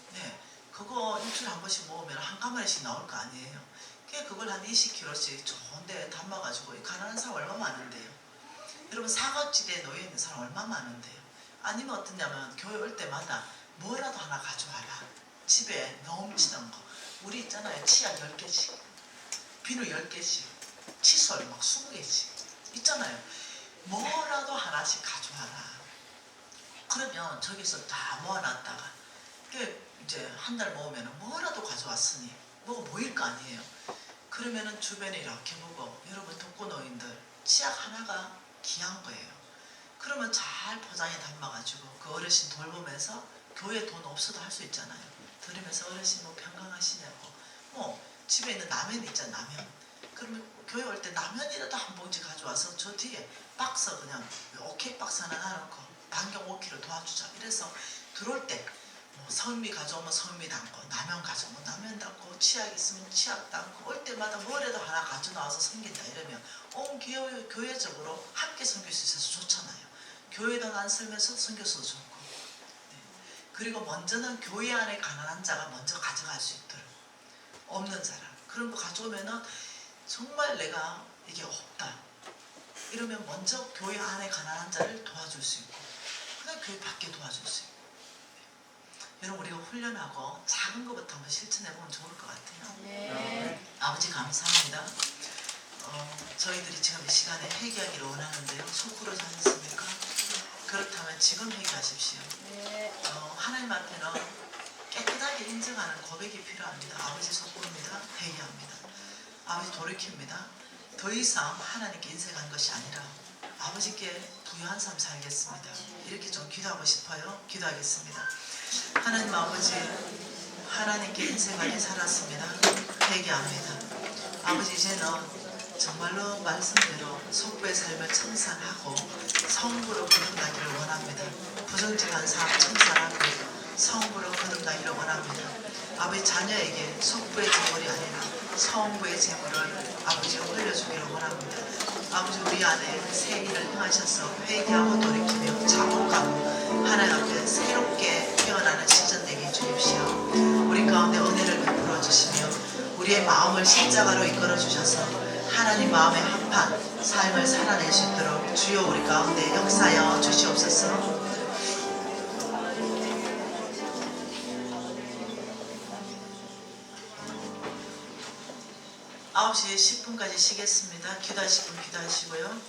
그거 일주일에 한 번씩 모으면 한 가마리씩 나올 거 아니에요. 그걸 한 20kg씩 좋은데 담아가지고 가난한 사람 얼마 많은데요. 여러분 사각지대에 놓여있는 사람 얼마 많은데요. 아니면 어떠냐면 교회 올 때마다 뭐라도 하나 가져와라. 집에 넘치는 거. 우리 있잖아요. 치약 10개씩, 비누 10개씩, 칫솔 막 20개씩 있잖아요. 뭐라도 하나씩 가져와라. 그러면 저기서 다 모아놨다가 이제 한 달 모으면 뭐라도 가져왔으니 뭐가 모일 거 아니에요. 그러면은 주변에 이렇게 보고 여러분 독거노인들 치약 하나가 귀한 거예요. 그러면 잘 포장해 담아가지고 그 어르신 돌보면서 교회 돈 없어도 할 수 있잖아요. 들으면서 어르신 뭐 평강하시냐고, 뭐 집에 있는 라면 있잖아, 라면. 그러면 교회 올 때 라면이라도 한 봉지 가져와서 저 뒤에 박스 그냥 오케이 박스 하나 놔놓고 반경 5km 도와주자. 이래서 들어올 때 뭐 성미 가져오면 성미 담고, 라면 가져오면 라면 담고, 치약 있으면 치약 담고, 올 때마다 뭐라도 하나 가져나와서 섬긴다 이러면 온 교회적으로 함께 섬길 수 있어서 좋잖아요. 교회당 안 쓰면서 섬겨서도 좋고. 네. 그리고 먼저는 교회 안에 가난한 자가 먼저 가져갈 수 있도록, 없는 사람 그런 거 가져오면은 정말 내가 이게 없다 이러면 먼저 교회 안에 가난한 자를 도와줄 수 있고, 그다음 교회 밖에 도와줄 수 있고. 여러분, 우리가 훈련하고 작은 것부터 한번 실천해보면 좋을 것 같아요. 네. 아버지 감사합니다. 저희들이 지금 이 시간에 회개하기를 원하는데요. 속으로 하셨습니까? 그렇다면 지금 회개하십시오. 네. 하나님 앞에는 깨끗하게 인정하는 고백이 필요합니다. 아버지 속고입니다. 회개합니다. 아버지 돌이킵니다. 더 이상 하나님께 인색한 것이 아니라 아버지께 부유한 삶 살겠습니다. 이렇게 좀 기도하고 싶어요. 기도하겠습니다. 하나님 아버지, 하나님께 인색하게 살았습니다. 회개합니다. 아버지, 이제는 정말로 말씀대로 속부의 삶을 청산하고 성부로 거듭나기를 원합니다. 부정직한 삶 청산하고 성부로 거듭나기를 원합니다. 아버지, 자녀에게 속부의 재물이 아니라 성부의 재물을 아버지가 흘려주기를 원합니다. 아버지, 우리 안에 새 일을 행하셔서 회개하고 돌이키며 자복하고 하나님 앞에 새롭게 태어나는 시즌 되게 해주십시오. 우리 가운데 은혜를 베풀어 주시며 우리의 마음을 십자가로 이끌어 주셔서 하나님 마음에 합한 삶을 살아낼 수 있도록 주여 우리 가운데 역사하여 주시옵소서. 9시 10분까지 쉬겠습니다. 기도하실 분 기도하시고요.